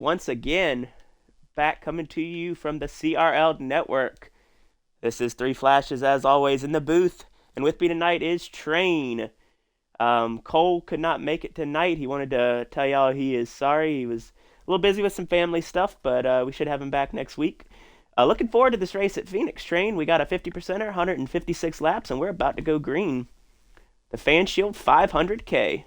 once again, back coming to you from the CRL network. This is Three Flashes, as always, in the booth, and with me tonight is Train. Cole could not make it tonight. He wanted to tell y'all he is sorry. He was a little busy with some family stuff, but we should have him back next week. Looking forward to this race at Phoenix, Train. We got a 50%er, 156 laps, and we're about to go green. The Fanshield 500K.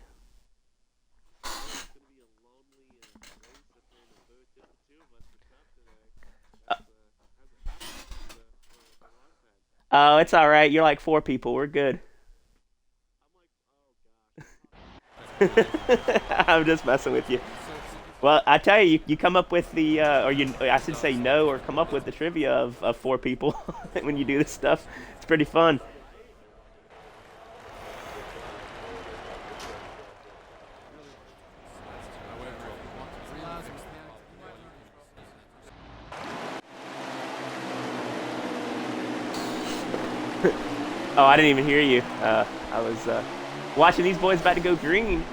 Oh, it's all right. You're like four people. We're good. I'm just messing with you. Well, I tell you, you come up with the, I should say no, or come up with the trivia of four people when you do this stuff. It's pretty fun. Oh, I didn't even hear you. I was watching these boys about to go green,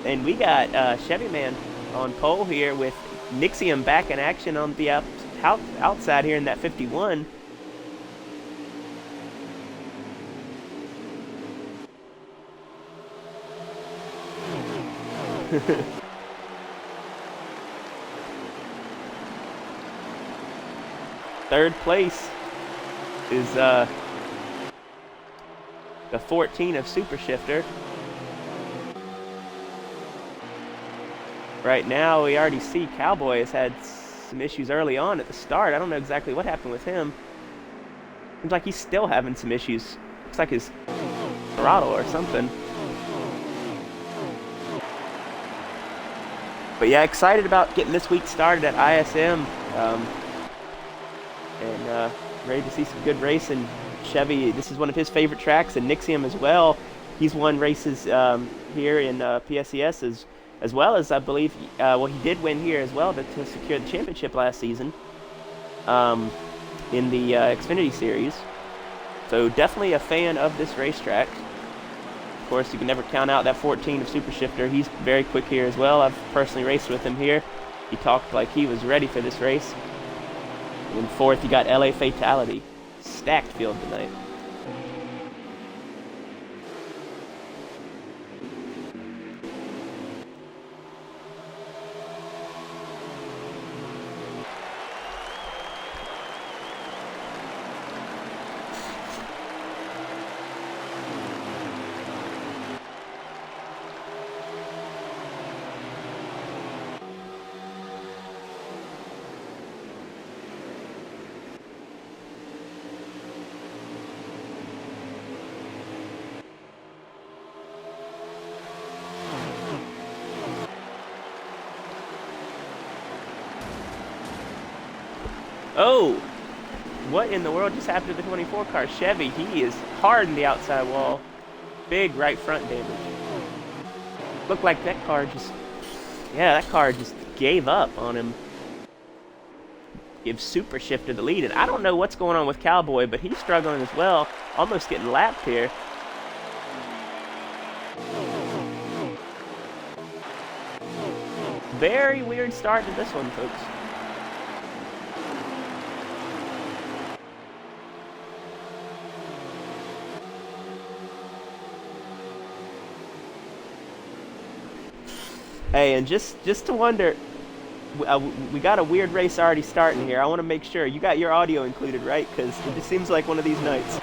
and we got Chevy Man on pole here with Nixium back in action on the outside here in that 51. Third place is the 14 of Super Shifter. Right now, we already see Cowboy has had some issues early on at the start. I don't know exactly what happened with him. Seems like he's still having some issues. Looks like his throttle or something. But yeah, excited about getting this week started at ISM. And ready to see some good racing. Chevy, this is one of his favorite tracks, and Nixium as well. He's won races here in PSES as well as, I believe, he did win here as well to secure the championship last season in the Xfinity Series. So definitely a fan of this racetrack. Of course, you can never count out that 14 of Super Shifter. He's very quick here as well. I've personally raced with him here. He talked like he was ready for this race. And in fourth, you got LA Fatality. Stacked field tonight. Oh, what in the world just happened to the 24 car? Chevy, he is hard in the outside wall. Big right front damage. Looked like that car just gave up on him. Gives Super Shifter the lead. And I don't know what's going on with Cowboy, but he's struggling as well. Almost getting lapped here. Very weird start to this one, folks. Hey, and just to wonder, we got a weird race already starting here. I want to make sure you got your audio included, right? Because it just seems like one of these nights.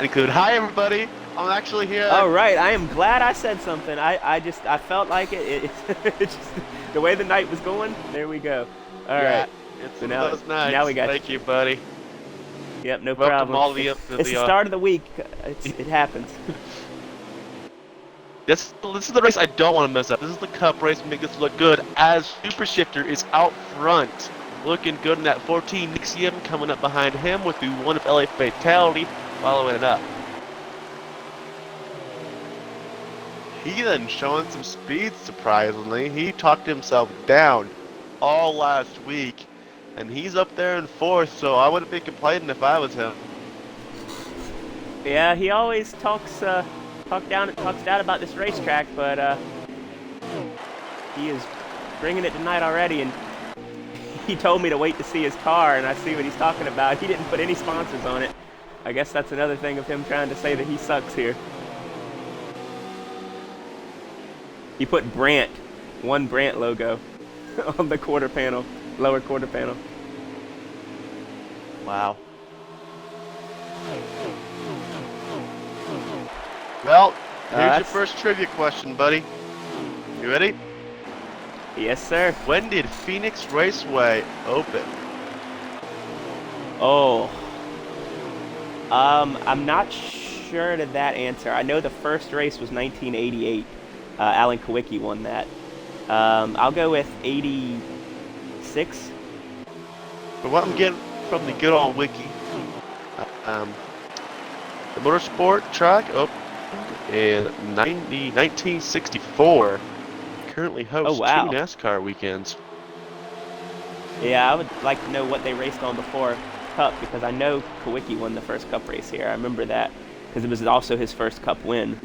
Include. Hi, everybody. I'm actually here. All right, I am glad I said something. I felt like it's just the way the night was going. There we go. All right. It's So those nights. now we got Thank you, buddy. Yep, no Welcome problem. all of you up to It's the start of the week. It happens. This is the race I don't want to mess up. This is the Cup race, make this look good. As Super Shifter is out front, looking good in that 14. Nixium coming up behind him with the one of LA Fatality, following it up. He then showing some speed, surprisingly. He talked himself down all last week, and he's up there in fourth, so I wouldn't be complaining if I was him. Yeah, he always talks talks down about this racetrack, but he is bringing it tonight already, and he told me to wait to see his car, and I see what he's talking about. He didn't put any sponsors on it. I guess that's another thing of him trying to say that he sucks here. He put Brandt, one Brandt logo on the quarter panel, lower quarter panel. Wow. Well, here's your first trivia question, buddy. You ready? Yes, sir. When did Phoenix Raceway open? Oh. I'm not sure to that answer. I know the first race was 1988. Alan Kawicki won that. I'll go with 86. From what I'm getting from the good old wiki, the motorsport track opened in 1964. Currently hosts 2 NASCAR weekends. Yeah, I would like to know what they raced on before Cup, because I know Kawicki won the first Cup race here. I remember that because it was also his first Cup win.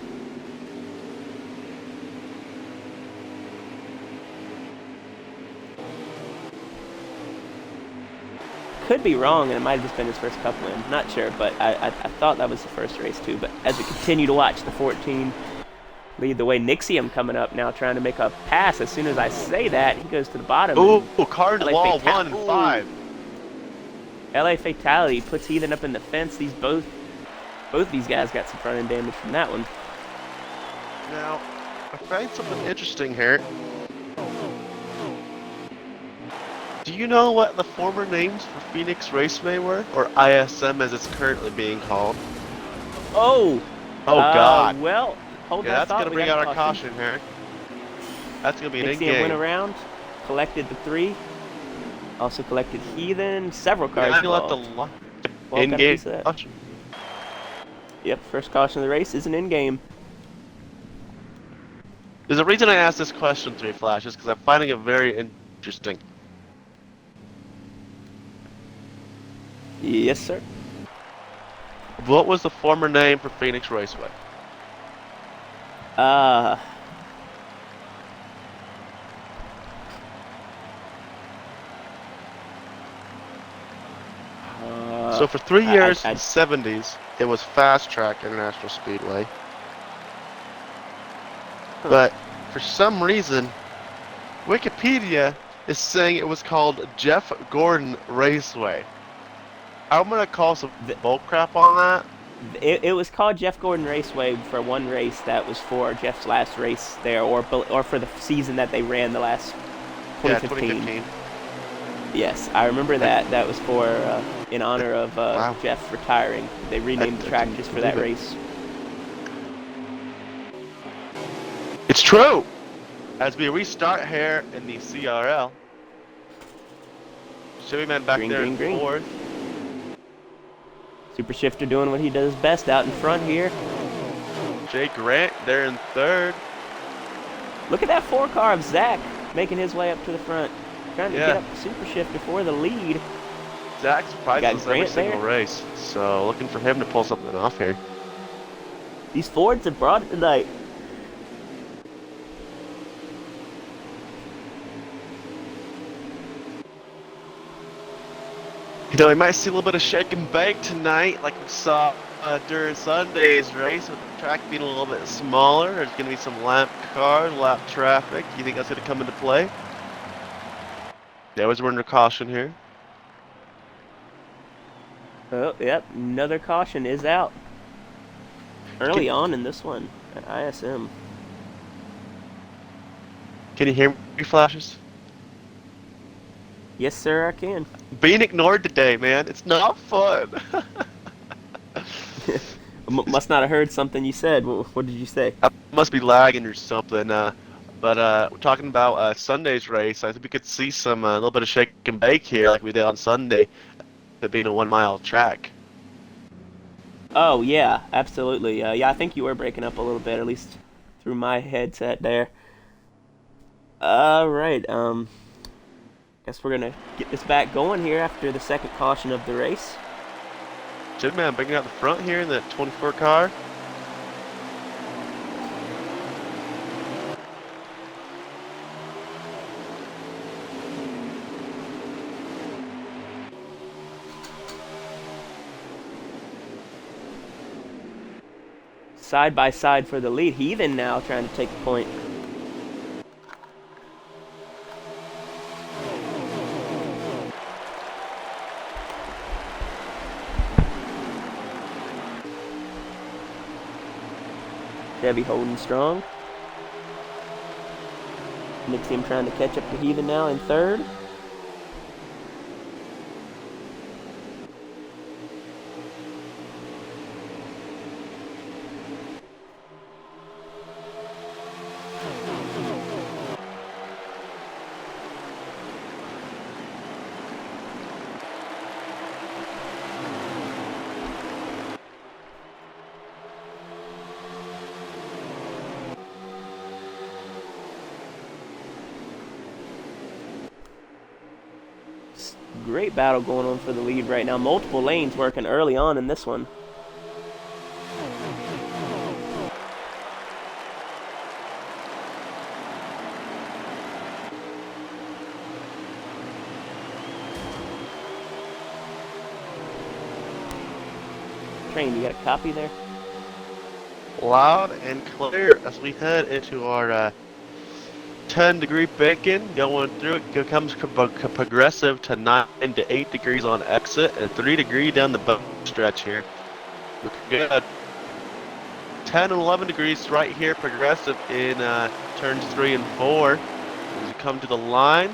Could be wrong, and it might have just been his first Cup win. Not sure, but I thought that was the first race too. But as we continue to watch the 14 lead the way, Nixium coming up now, trying to make a pass. As soon as I say that, he goes to the bottom. Ooh, Cardinal Wall 1 and 5. LA Fatality puts Heathen up in the fence. Both these guys got some front end damage from that one. Now, I find something interesting here. Do you know what the former names for Phoenix Raceway were? Or ISM as it's currently being called? Oh! Oh, God. Well, hold yeah, that that's going to bring out our caution here. That's going to be an in-game. went around, collected the 3. Also collected Heathen, several cars. Yeah, let the in-game caution. Yep, first caution of the race is an in-game. There's a reason I asked this question, 3 Flashes, because I'm finding it very interesting. Yes, sir. What was the former name for Phoenix Raceway? So for 3 years, in the 70s, it was Fast Track International Speedway. Huh. But for some reason, Wikipedia is saying it was called Jeff Gordon Raceway. I'm gonna call some bullcrap on that. It was called Jeff Gordon Raceway for one race that was for Jeff's last race there, or for the season that they ran, the last 2015. Yeah, 2015. Yes, I remember that. That was for in honor of Jeff retiring. They renamed the track just for that race. It's true. As we restart here in the CRL, Chevy Man back there in 4th. Super Shifter doing what he does best out in front here. Jay Grant there in 3rd. Look at that 4 car of Zach making his way up to the front. Trying to get up the Super Shifter for the lead. Zach surprises us every single race. So looking for him to pull something off here. These Fords have brought it tonight. You know, we might see a little bit of shake and bake tonight, like we saw during Sunday's race, with the track being a little bit smaller. There's going to be some lap cars, lap traffic. You think that's going to come into play? Yeah, we're under caution here. Oh, yep, another caution is out. Early on in this one at ISM. Can you hear me, Flashes? Yes, sir, I can. Being ignored today, man. It's not fun. Must not have heard something you said. What did you say? I must be lagging or something. But we're talking about Sunday's race. I think we could see some a little bit of shake and bake here, like we did on Sunday, it being a 1 mile track. Oh yeah, absolutely. Yeah, I think you were breaking up a little bit, at least through my headset there. All right. Guess we're gonna get this back going here after the second caution of the race. Chip Man bringing out the front here in that 24 car. side by side for the lead. Heathen now trying to take the point. Chevy holding strong. Nixium trying to catch up to Heathen now in third. Great battle going on for the lead right now. Multiple lanes working early on in this one. Train, you got a copy there? Loud and clear as we head into our 10-degree bacon. Going through it becomes progressive to 9 to 8 degrees on exit and 3 degrees down the bone stretch here. Looking good. 10 and 11 degrees right here, progressive in turns 3 and 4. As we come to the line,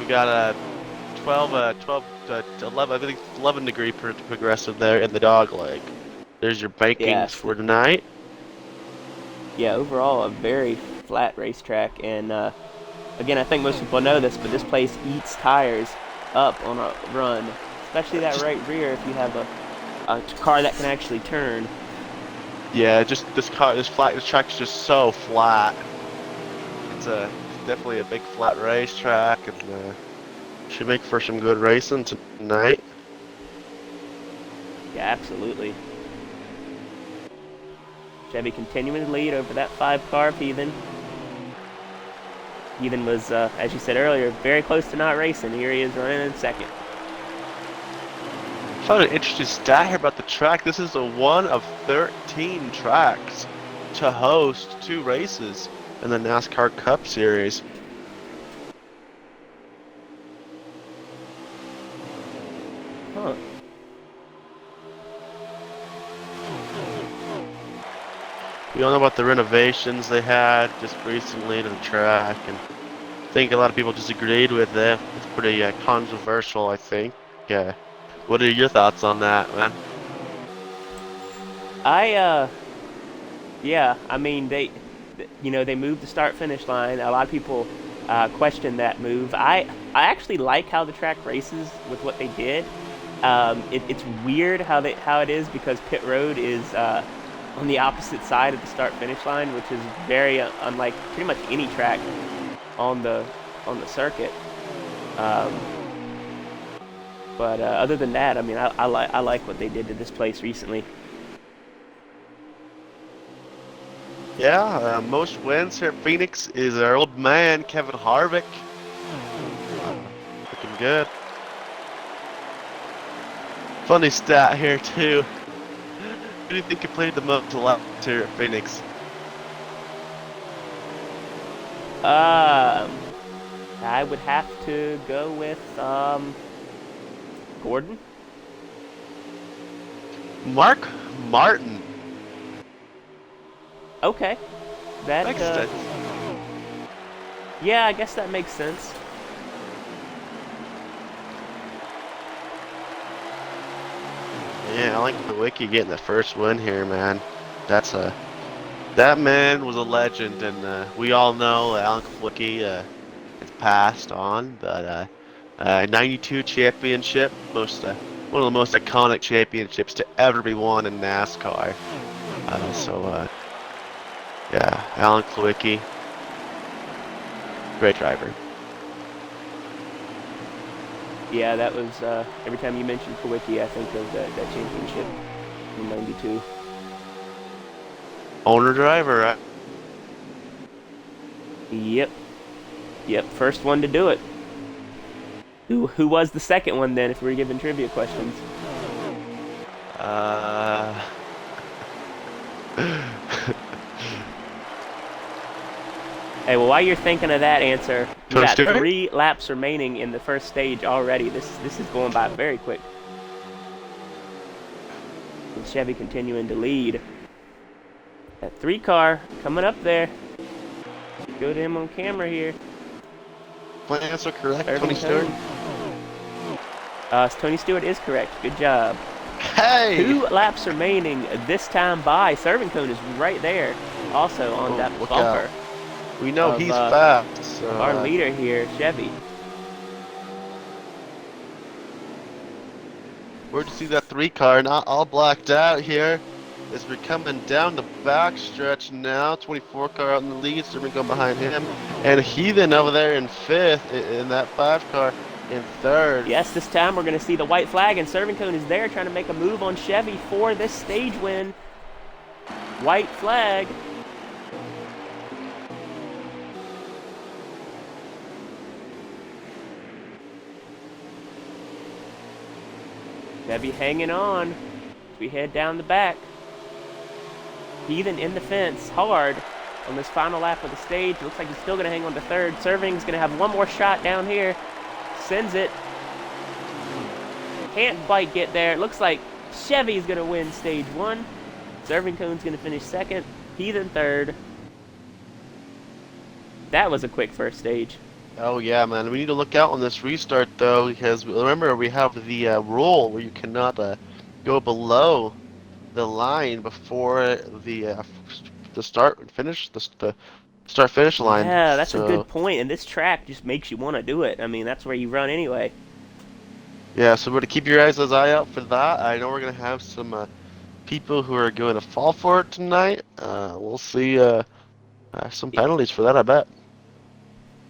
we got a 12 to 11, I think 11 degree progressive there in the dog leg. There's your bankings for tonight. Yeah, overall a very flat racetrack, and again, I think most people know this, but this place eats tires up on a run, especially that right rear if you have a car that can actually turn. Yeah, just this track is just so flat. It's definitely a big flat racetrack, and should make for some good racing tonight. Yeah, absolutely. Chevy continuing to lead over that 5 car of Heathen. Heathen was, as you said earlier, very close to not racing. Here he is running in second. I found an interesting stat here about the track. This is a 1 of 13 tracks to host 2 races in the NASCAR Cup Series. Huh. We all know about the renovations they had just recently to the track, and I think a lot of people disagreed with it. It's pretty controversial, I think. Yeah. What are your thoughts on that, man? Yeah, I mean, they moved the start-finish line. A lot of people question that move. I actually like how the track races with what they did. It's weird how it is because pit road is on the opposite side of the start-finish line, which is very unlike pretty much any track on the circuit. But other than that, I mean, I like what they did to this place recently. Yeah, most wins here at Phoenix is our old man, Kevin Harvick. Looking good. Funny stat here, too. Who do you think completed the most laps here at Phoenix? I would have to go with Gordon. Mark Martin. Okay, that Makes sense. yeah, I guess that makes sense. Yeah, I like the Wiki getting the first win here, man. That man was a legend, and we all know Alan Wiki has passed on, but 92 championship, one of the most iconic championships to ever be won in NASCAR. Yeah, Alan Kulwicki, great driver. Yeah, that was every time you mention Kawicki, I think of that championship in '92. Owner driver, right? Yep, first one to do it. Who was the second one then? If we were giving trivia questions. Hey, well, while you're thinking of that answer, we Tony got Stewart? 3 laps remaining in the first stage already. This is going by very quick. And Chevy continuing to lead. That 3 car coming up there. Go to him on camera here. My answer correct, Irving Tony Stewart? Cone. Tony Stewart is correct. Good job. Hey! 2 laps remaining this time by. Serving Cone is right there. Also on Oh, that look bumper out. We know of, he's fast, so... of our leader here, Chevy. Where'd you see that 3 car? Not all blacked out here. As we're coming down the back stretch now. 24 car out in the lead, Serving going behind him. And Heathen over there in 5th in that 5 car in 3rd. Yes, this time we're going to see the white flag, and Serving Cone is there trying to make a move on Chevy for this stage win. White flag. Chevy hanging on as we head down the back. Heathen in the fence hard on this final lap of the stage. Looks like he's still going to hang on to 3rd. Serving's going to have one more shot down here. Sends it. Can't quite get there. It looks like Chevy's going to win stage 1. Serving Cone's going to finish 2nd. Heathen 3rd. That was a quick first stage. Oh yeah, man. We need to look out on this restart though, because remember we have the rule where you cannot go below the line before the start finish the start finish line. Yeah, that's a So good point. And this track just makes you want to do it. I mean, that's where you run anyway. yeah, so we're to keep your guys' eye out for that. I know we're gonna have some people who are going to fall for it tonight. We'll see some penalties for that, I bet.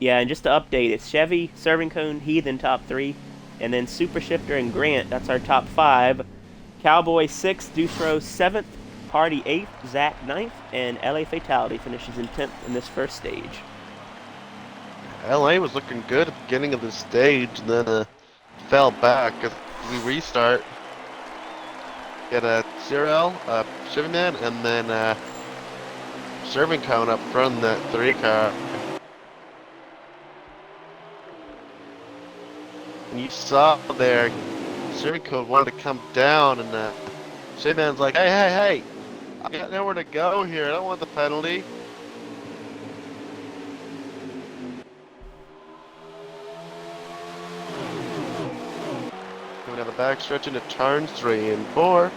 Yeah, and just to update, it's Chevy, Serving Cone, Heathen top 3, and then Super Shifter and Grant, that's our top 5. Cowboy 6th, Deuce 7th, Hardy 8th, Zach 9th, and LA Fatality finishes in 10th in this first stage. LA was looking good at the beginning of the stage, then fell back as we restart. Get a CRL, Chevy Man, and then Serving Cone up front in that 3 car. And you saw there, Serving Cone wanted to come down, and Chevy Man's like, hey, I got nowhere to go here. I don't want the penalty. Coming down the back stretch into turns 3 and 4.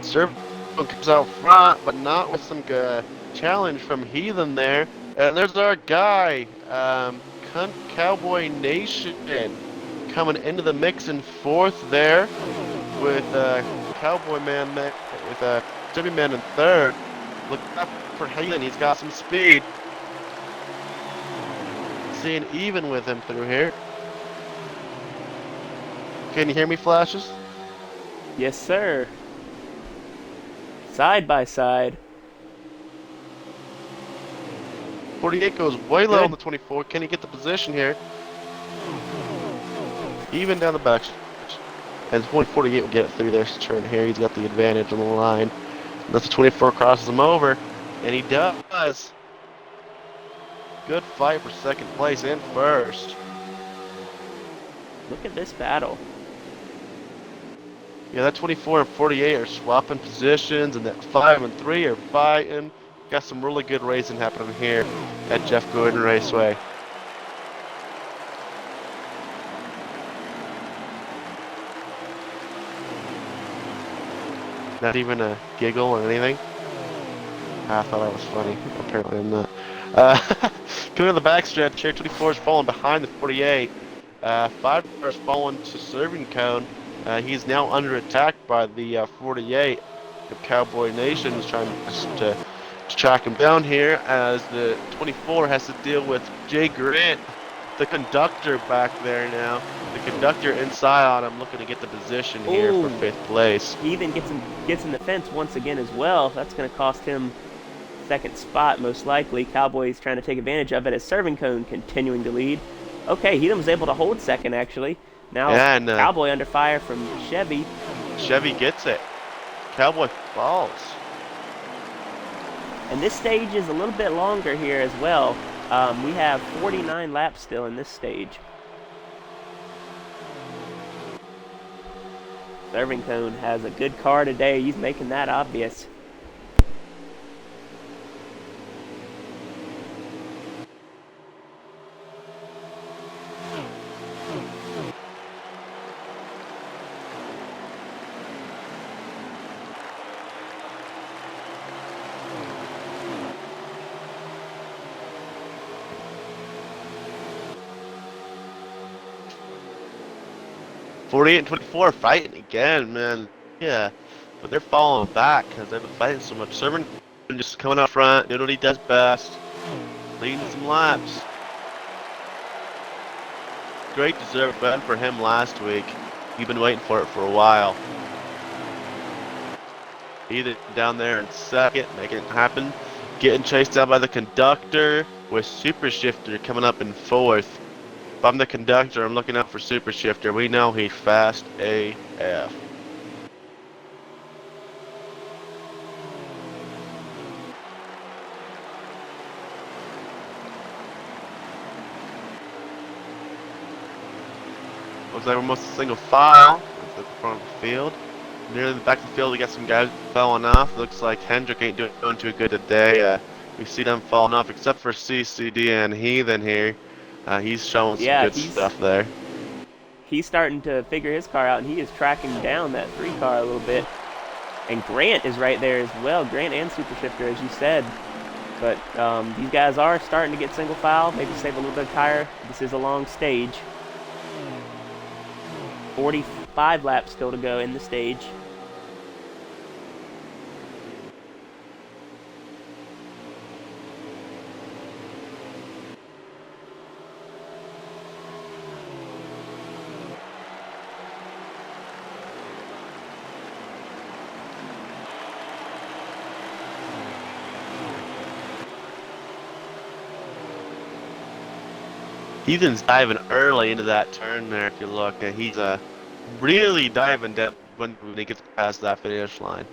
Serving comes out front, but not with some challenge from Heathen there. And there's our guy, Cowboy Nation, coming into the mix in 4th there, with Cowboy Man with Chevy Man in 3rd. Look up for Heathen, he's got some speed. Seeing even with him through here. Can you hear me, Flashes? Yes, sir. Side by side. 48 goes way low Good. on the 24. Can he get the position here? Even down the back stretch. And 48 will get it through this turn here. He's got the advantage on the line. Unless the 24 crosses him over. And he does. Good fight for 2nd place and 1st. Look at this battle. Yeah, that 24 and 48 are swapping positions, and that 5 and 3 are fighting. Got some really good racing happening here at Jeff Gordon Raceway. Not even a giggle or anything. I thought that was funny. Apparently I'm not. Coming to the backstretch here, 24 is falling behind the 48. 5 is falling to Serving Cone. He's now under attack by the 48. The Cowboy Nation is trying to track him down here as the 24 has to deal with Jay Grant, the conductor back there now. The conductor inside on him looking to get the position here for 5th place. He even gets in the fence once again as well. That's going to cost him 2nd spot most likely. Cowboys trying to take advantage of it as Serving Cone continuing to lead. Okay, Heatham was able to hold second, actually. Now, Yeah, and Cowboy under fire from Chevy. Chevy gets it. Cowboy falls. And this stage is a little bit longer here as well. We have 49 laps still in this stage. Serving Cone has a good car today. He's making that obvious. '48 and 24 fighting again, man. Yeah, but they're falling back because they've been fighting so much. Servant just coming out front, doing what he does best, leading some laps. Great deserved win for him last week. You've been waiting for it for a while. Either down there in second, making it happen. Getting chased down by the conductor with Super Shifter coming up in fourth. If I'm the conductor, I'm looking out for Super Shifter. We know he's fast AF. Looks like we're almost single file. That's at the front of the field. Near the back of the field, we got some guys falling off. Looks like Hendrick ain't doing too good today. We see them falling off, except for CCD and Heathen here. He's showing some Yeah, good stuff there. he's starting to figure his car out, and he is tracking down that 3 car a little bit. And Grant is right there as well. Grant and Super Shifter, as you said. But these guys are starting to get single file, maybe save a little bit of tire. This is a long stage. 45 laps still to go in the stage. Heathen's diving early into that turn there. If you look, he's really diving down when he gets past that finish line.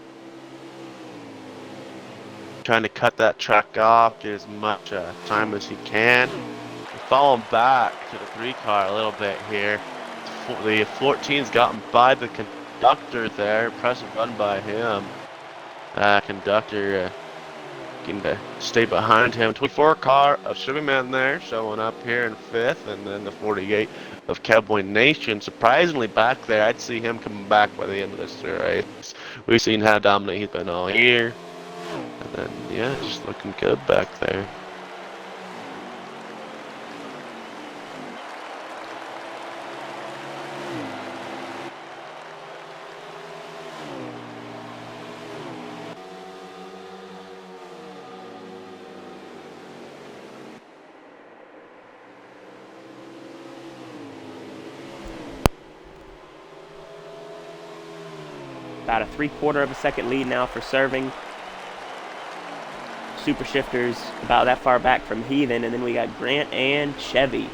Trying to cut that track off, get as much time as he can. Falling back to the 3 car a little bit here. The 14's gotten by the conductor there. Impressive run by him. Conductor can stay behind him. 24 car of Sugarman there, showing up here in 5th, and then the 48 of Cowboy Nation. Surprisingly back there, I'd see him coming back by the end of this race. We've seen how dominant he's been all year. And then, yeah, just looking good back there. About a 3/4 of a second lead now for Serving. Super Shifter's about that far back from Heathen, and then we got Grant and Chevy.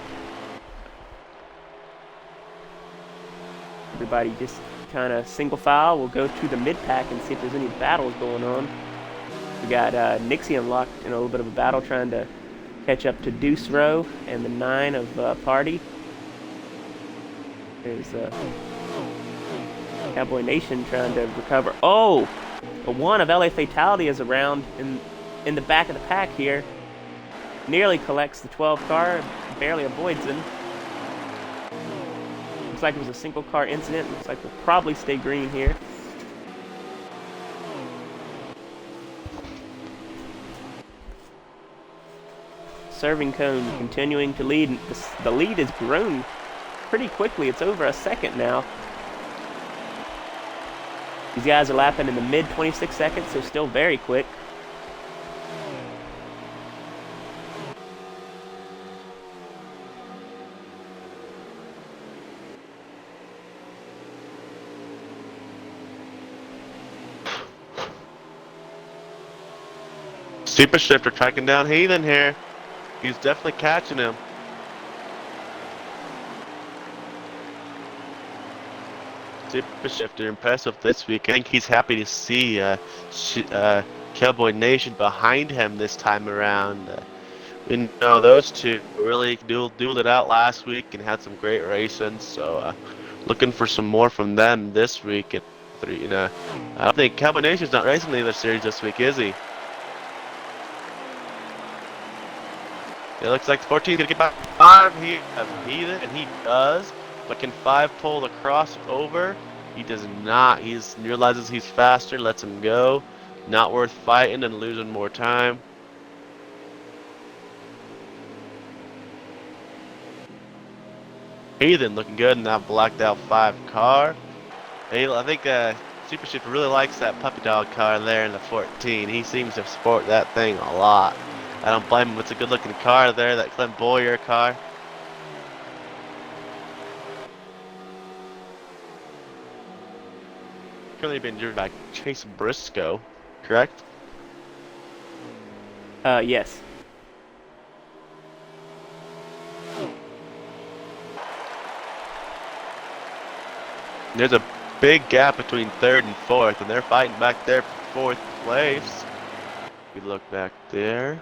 Everybody just kind of single file. We'll go to the mid-pack and see if there's any battles going on. We got Nixium locked in a little bit of a battle trying to catch up to Deuce Row and the 9 of Party. There's Cowboy Nation trying to recover. Oh! A 1 of LA Fatality is around in the back of the pack here. Nearly collects the 12 car, barely avoids him. Looks like it was a single car incident. Looks like we'll probably stay green here. Serving Cone continuing to lead. The lead has grown pretty quickly. It's over a second now. These guys are lapping in the mid 26 seconds, so still very quick. Super Shifter tracking down Heathen here. He's definitely catching him. Super Shifter impressive this week. I think he's happy to see Cowboy Nation behind him this time around. We know those two really dueled it out last week and had some great racing. So looking for some more from them this week. And I don't think Cowboy Nation's not racing in either series this week, is he? It looks like 14 is gonna get by 5 here of Heathen, and he does. But can 5 pull the crossover? He does not. He realizes he's faster, lets him go. Not worth fighting and losing more time. Heathen looking good in that blacked out 5 car. I think Super Shift really likes that puppy dog car there in the 14. He seems to sport that thing a lot. I don't blame him. It's a good looking car there, that Clint Boyer car. Currently being driven by Chase Briscoe, correct? Yes. There's a big gap between 3rd and 4th, and they're fighting back there for 4th place. We look back there.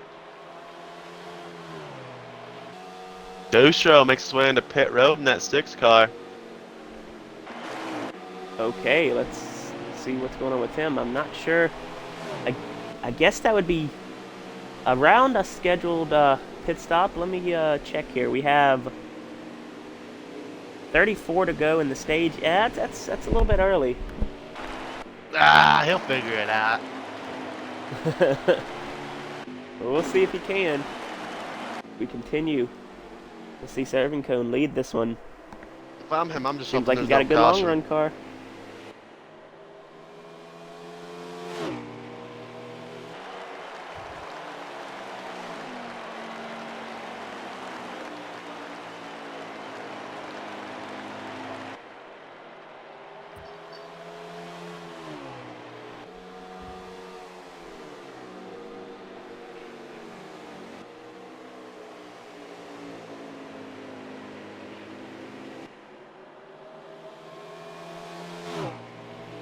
Dostro makes his way into pit road in that 6 car. Okay, let's see what's going on with him. I'm not sure. I guess that would be around a scheduled pit stop. Let me check here. We have 34 to go in the stage. Yeah, that's a little bit early. He'll figure it out. We'll see if he can. We continue. We'll see Serving Cone lead this one. If I'm him, I'm just Seems hoping like he got a good long run car.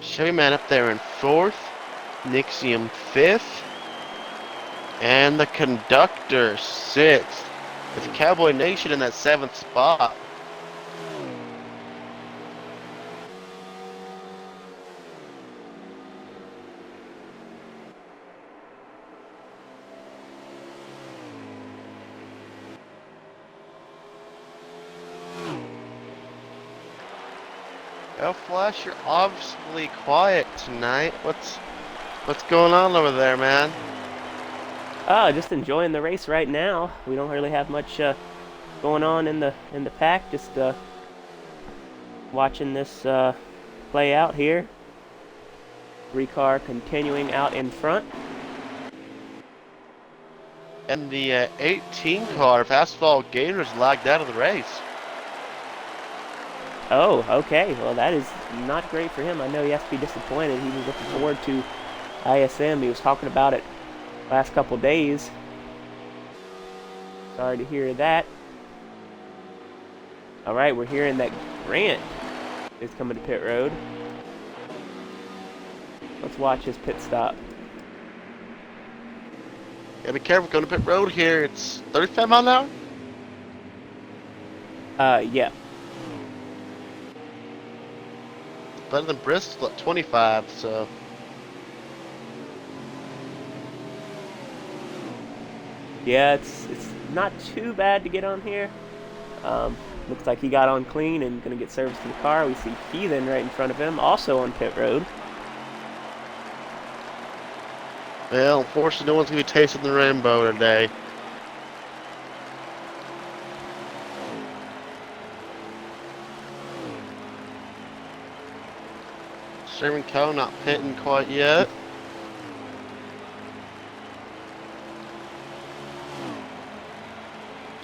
Chevy Man up there in 4th, Nixium 5th, and the conductor 6th. It's Cowboy Nation in that 7th spot. Oh, Flash, you're obviously quiet tonight. What's going on over there, man? Just enjoying the race right now. We don't really have much going on in the pack. Just watching this play out here. 3 car continuing out in front. And the 18 car, Fastball Gators lagged out of the race. Oh, okay. Well, that is not great for him. I know he has to be disappointed. He was looking forward to ISM. He was talking about it last couple days. Sorry to hear that. All right, we're hearing that Grant is coming to pit road. Let's watch his pit stop. Yeah, be careful going to pit road here. It's 35 mile an hour? Yeah. Better than Bristol at 25, so. Yeah, it's not too bad to get on here. Looks like he got on clean and gonna get service to the car. We see Heathen right in front of him, also on pit road. Well, unfortunately, no one's going to be tasting the rainbow today. Sherman Coe not pitting quite yet.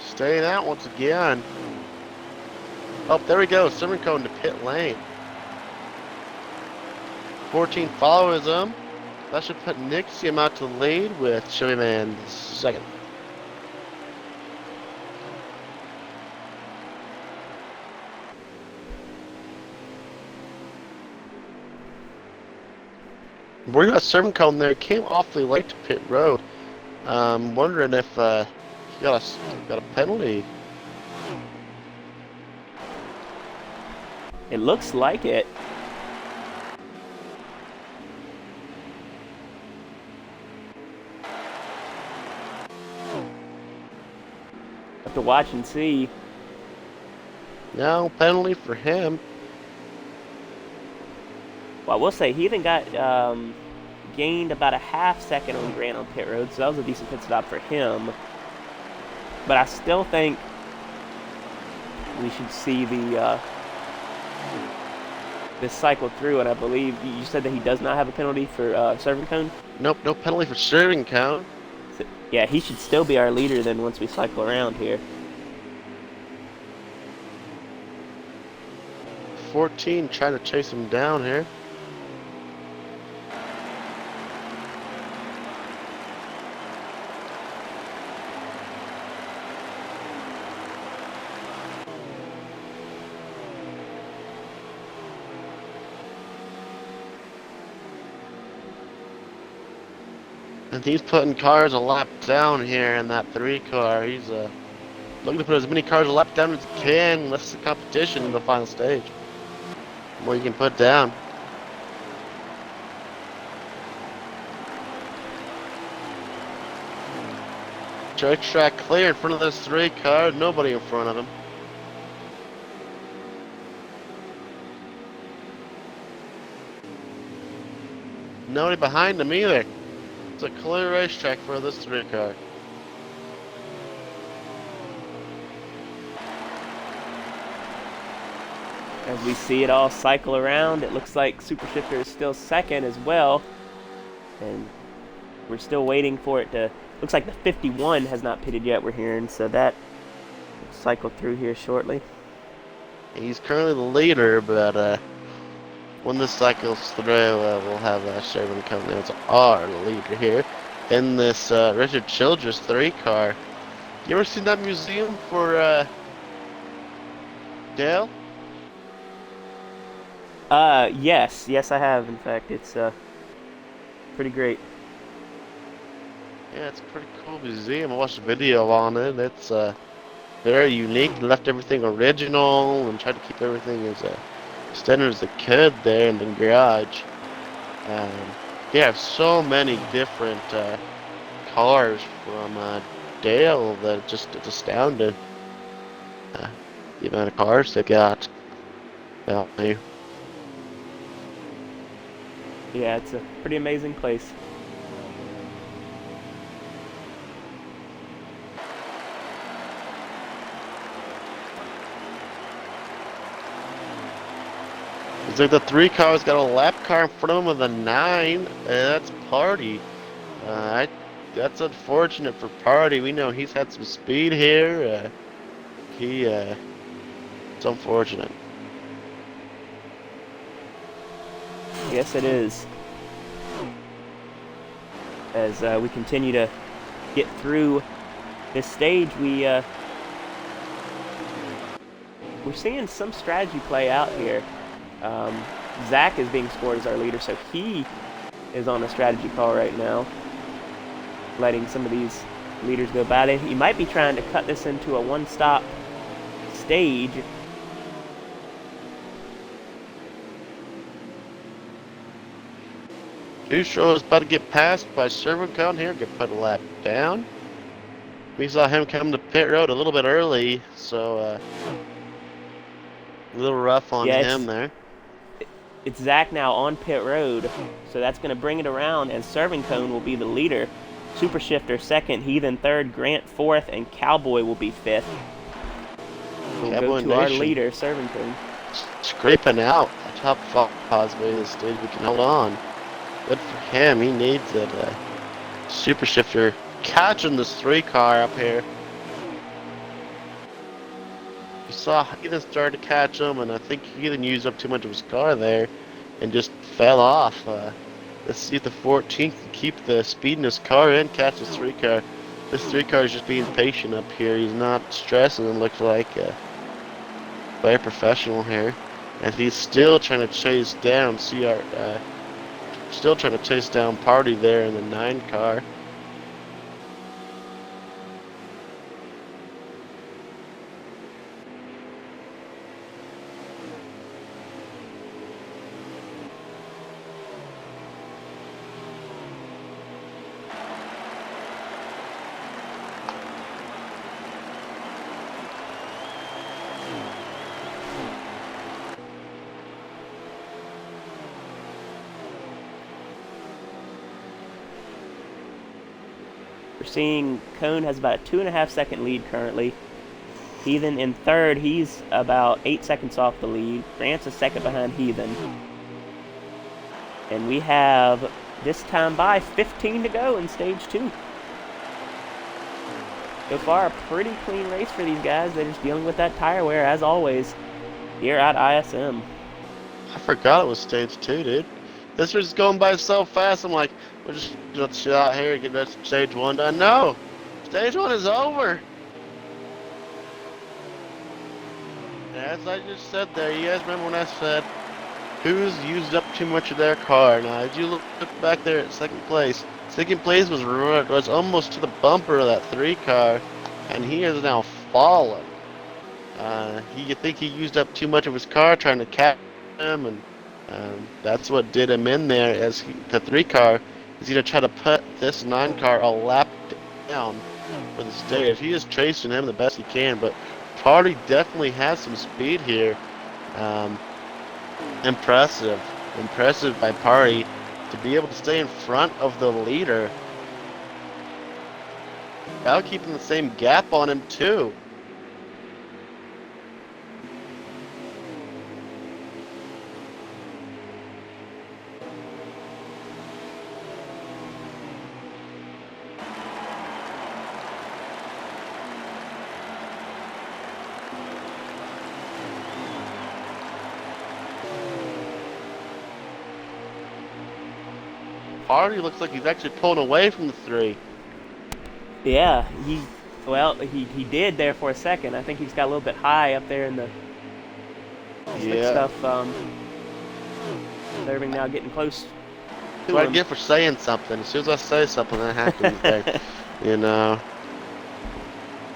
Staying out once again. Oh, there we go. Sherman Coe into pit lane. 14 follows him. That should put Nixium out to lead with Chevy Man second. We got serving cone there. Came awfully late to pit road. Wondering if he got a penalty. It looks like it. Have to watch and see. No penalty for him. Well, I will say he even got gained about a half second on Grant on pit road, so that was a decent pit stop for him. But I still think we should see this cycle through, and I believe you said that he does not have a penalty for serving cone. Nope, no penalty for serving cone. So, yeah, he should still be our leader then once we cycle around here. 14 trying to chase him down here. And he's putting cars a lap down here in that 3 car. He's looking to put as many cars a lap down as he can. Lifts the competition in the final stage. The more you can put down. Track clear in front of this 3 car. Nobody in front of him. Nobody behind him either. It's a clear racetrack for this 3 car. As we see it all cycle around, it looks like Super Shifter is still second as well. And we're still waiting for it to... Looks like the 51 has not pitted yet, we're hearing, so that will cycle through here shortly. He's currently the leader, but when this cycles through, we'll have Sherman come in as our leader here in this Richard Childress 3 car. You ever seen that museum for Dale? Yes I have. In fact, it's pretty great. Yeah, it's a pretty cool museum. I watched a video on it. It's very unique. They left everything original and tried to keep everything as standard as they could there in the garage. They have so many different cars from Dale that it's astounding. The amount of cars they got out there. Yeah, it's a pretty amazing place. It's like the 3 car's got a lap car in front of him with a 9. That's Party. That's unfortunate for Party. We know he's had some speed here. It's unfortunate. Yes, it is. As we continue to get through this stage, we're seeing some strategy play out here. Zach is being scored as our leader, so he is on a strategy call right now, letting some of these leaders go by. He might be trying to cut this into a one-stop stage. Dushaw is about to get passed by Servocon here, get put a lap down. We saw him come to pit road a little bit early, so a little rough on him there. It's Zach now on pit road, so that's going to bring it around, and Serving Cone will be the leader. Super Shifter second, Heathen third, Grant fourth, and Cowboy will be fifth. We'll go to our leader, Serving Cone. Scraping out a top 5 possibly this stage. We can hold on. Good for him. He needs it. Super Shifter catching this 3 car up here. You saw Heathen start to catch him, and I think Heathen used up too much of his car there and just fell off. Let's see if the 14 can keep the speed in his car and catch this 3 car. This 3 car is just being patient up here. He's not stressing, it looks like. Very professional here. And he's still trying to chase down Still trying to chase down Party there in the 9 car. We're seeing Cone has about a 2.5 second lead currently. Heathen in third, he's about 8 seconds off the lead. Grant's a second behind Heathen. And we have this time by 15 to go in stage 2. So far, a pretty clean race for these guys. They're just dealing with that tire wear as always here at ISM. I forgot it was stage 2, dude. This was going by so fast. I'm like, we're just gonna chill out here and get that stage 1 done. No, stage 1 is over. As I just said there, you guys remember when I said who's used up too much of their car? Now, as you look back there at second place, was almost to the bumper of that 3 car, and he is now fallen. You think he used up too much of his car trying to catch him, and that's what did him in there. As the 3 car is going to try to put this 9 car a lap down for the stage. He is chasing him the best he can, but Party definitely has some speed here. Impressive by Party to be able to stay in front of the leader without keeping the same gap on him too. Party looks like he's actually pulling away from the 3. Yeah, he did there for a second. I think he's got a little bit high up there in the slick stuff. Serving now, getting close. That's what I get for saying something. As soon as I say something, that happens there. You know.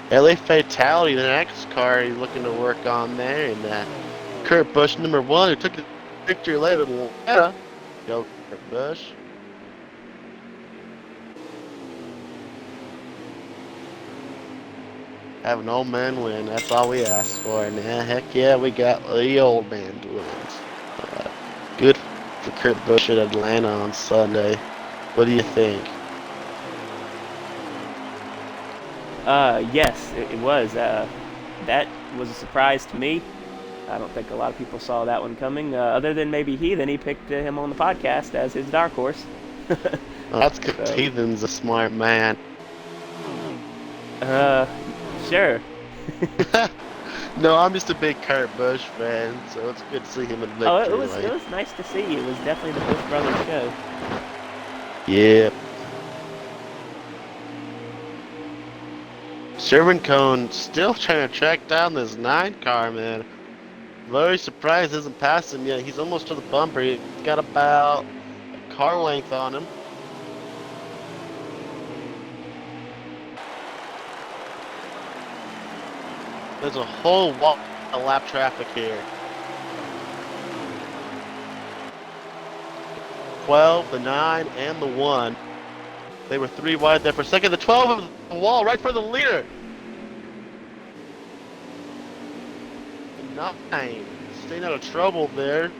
LA Fatality, the next car he's looking to work on there, and Kurt Busch, number 1, who took the victory late in Atlanta. Go, Kurt Busch. Have an old man win. That's all we asked for. And heck yeah, we got the old man wins. Good for Kurt Busch at Atlanta on Sunday. What do you think? Yes, it was. That was a surprise to me. I don't think a lot of people saw that one coming. Other than maybe Heathen, he picked him on the podcast as his dark horse. That's because Heathen's a smart man. Sure. No, I'm just a big Kurt Busch fan, so it's good to see him in victory. Oh, it was nice to see. It was definitely the Busch Brothers show. Yep. Sherman Cone still trying to track down this 9 car, man. Very surprised he hasn't passed him yet. He's almost to the bumper. He's got about a car length on him. There's a whole wall of lap traffic here. 12, the 9, and the 1. They were 3 wide there for a second. The 12 of the wall right for the leader. 9. Staying out of trouble there.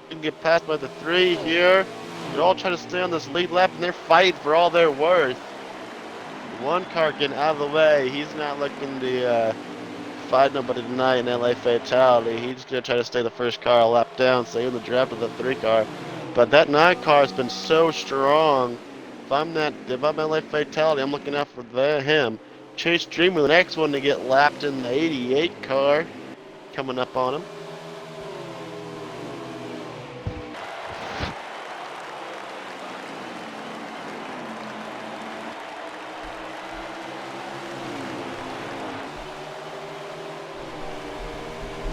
Didn't get passed by the 3 here. They're all trying to stay on this lead lap, and they're fighting for all they're worth. 1 car getting out of the way. He's not looking to fight nobody tonight in LA Fatality. He's going to try to stay the first car a lap down, stay in the draft of the 3 car. But that 9 car has been so strong. If I'm LA Fatality, I'm looking out for him. Chase Dreamer, the next one to get lapped in the 88 car, coming up on him.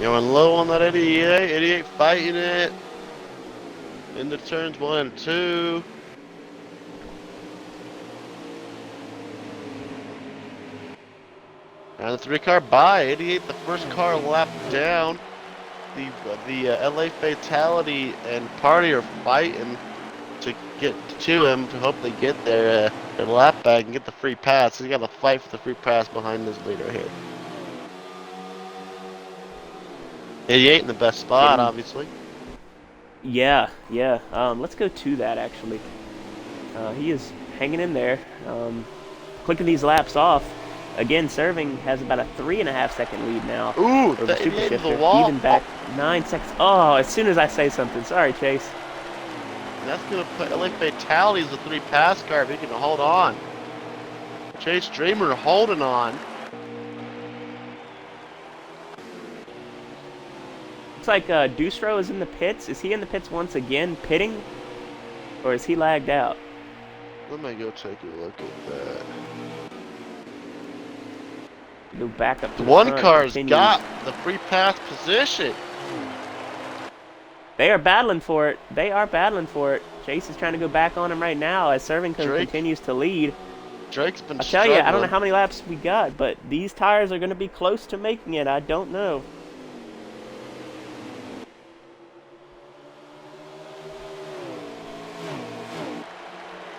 Going low on that 88 fighting it. into turns 1 and 2. And the 3-car by 88, the first car lap down. The LA Fatality and Party are fighting to get to him to hope they get their lap back and get the free pass. So you got to fight for the free pass behind this leader here. 88 in the best spot, obviously. Yeah. Let's go to that, actually. He is hanging in there. Clicking these laps off. Again, Serving has about a 3.5-second lead now. Ooh, over the Super 88 to the Shifter. wall. Even back 9 seconds. Oh, as soon as I say something. Sorry, Chase. And that's going to put LA Fatalities the 3 pass car if he can hold on. Chase Dreamer holding on. Looks like Dustro is in the pits. Is he in the pits once again, pitting? Or is he lagged out? Let me go take a look at that. Go back up to The the one front, car's continues. got the free pass position. They are battling for it. They are battling for it. Chase is trying to go back on him right now as Serving Code continues to lead. Drake's been I tell you, I don't know struggling. how many laps we got, but these tires are going to be close to making it. I don't know.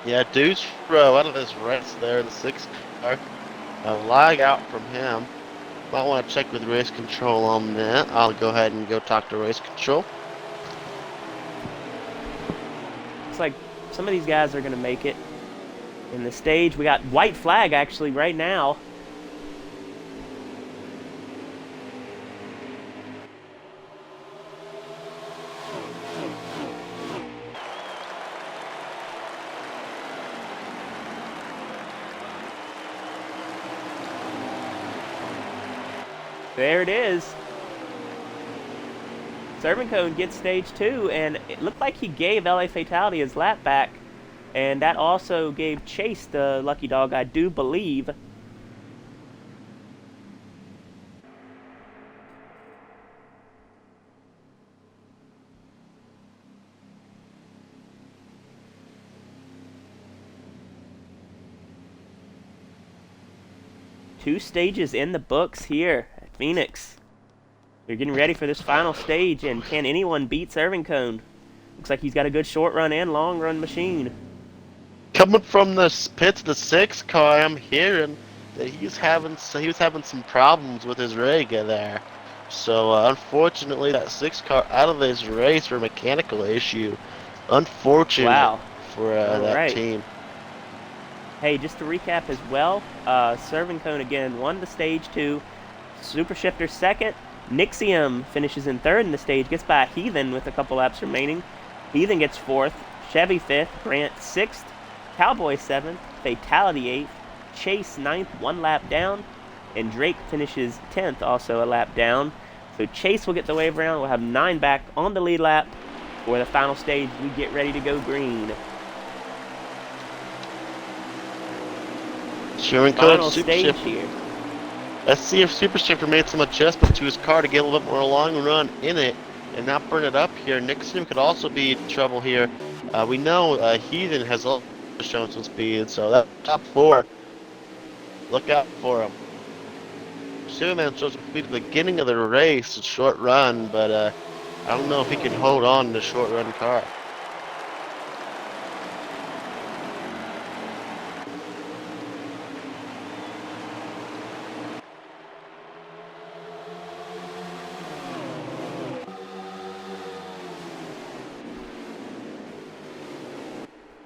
Yeah, Dustro out of this race there in the 6th car. A lag out from him. Might want to check with race control on that. I'll go ahead and go talk to race control. Looks like some of these guys are going to make it in the stage. We got white flag actually right now. There it is. Serving Cone gets stage 2, and it looked like he gave LA Fatality his lap back, and that also gave Chase the lucky dog, I do believe. Two stages in the books here at Phoenix. We're getting ready for this final stage, and can anyone beat Serving Cone? Looks like he's got a good short run and long run machine. Coming from the pit to the 6th car, I'm hearing that he was having some problems with his rig there. So unfortunately, that 6th car out of this race for a mechanical issue. Unfortunate Wow. for that team. Hey, just to recap as well, Serving Cone again won the stage 2. Super Shifter 2nd. Nixium finishes in 3rd in the stage, gets by Heathen with a couple laps remaining. Heathen gets 4th, Chevy 5th, Grant 6th, Cowboy 7th, Fatality 8th, Chase 9th, 1 lap down, and Drake finishes 10th, also a lap down. So Chase will get the wave around. We'll have 9 back on the lead lap for the final stage. We get ready to go green. Final stage here. Let's see if Super Shifter made some adjustments to his car to get a little bit more long run in it and not burn it up here. Nixium could also be in trouble here. We know Heathen has also shown some speed, so that top 4, look out for him. Superman shows some speed at the beginning of the race, a short run, but I don't know if he can hold on to the short run car.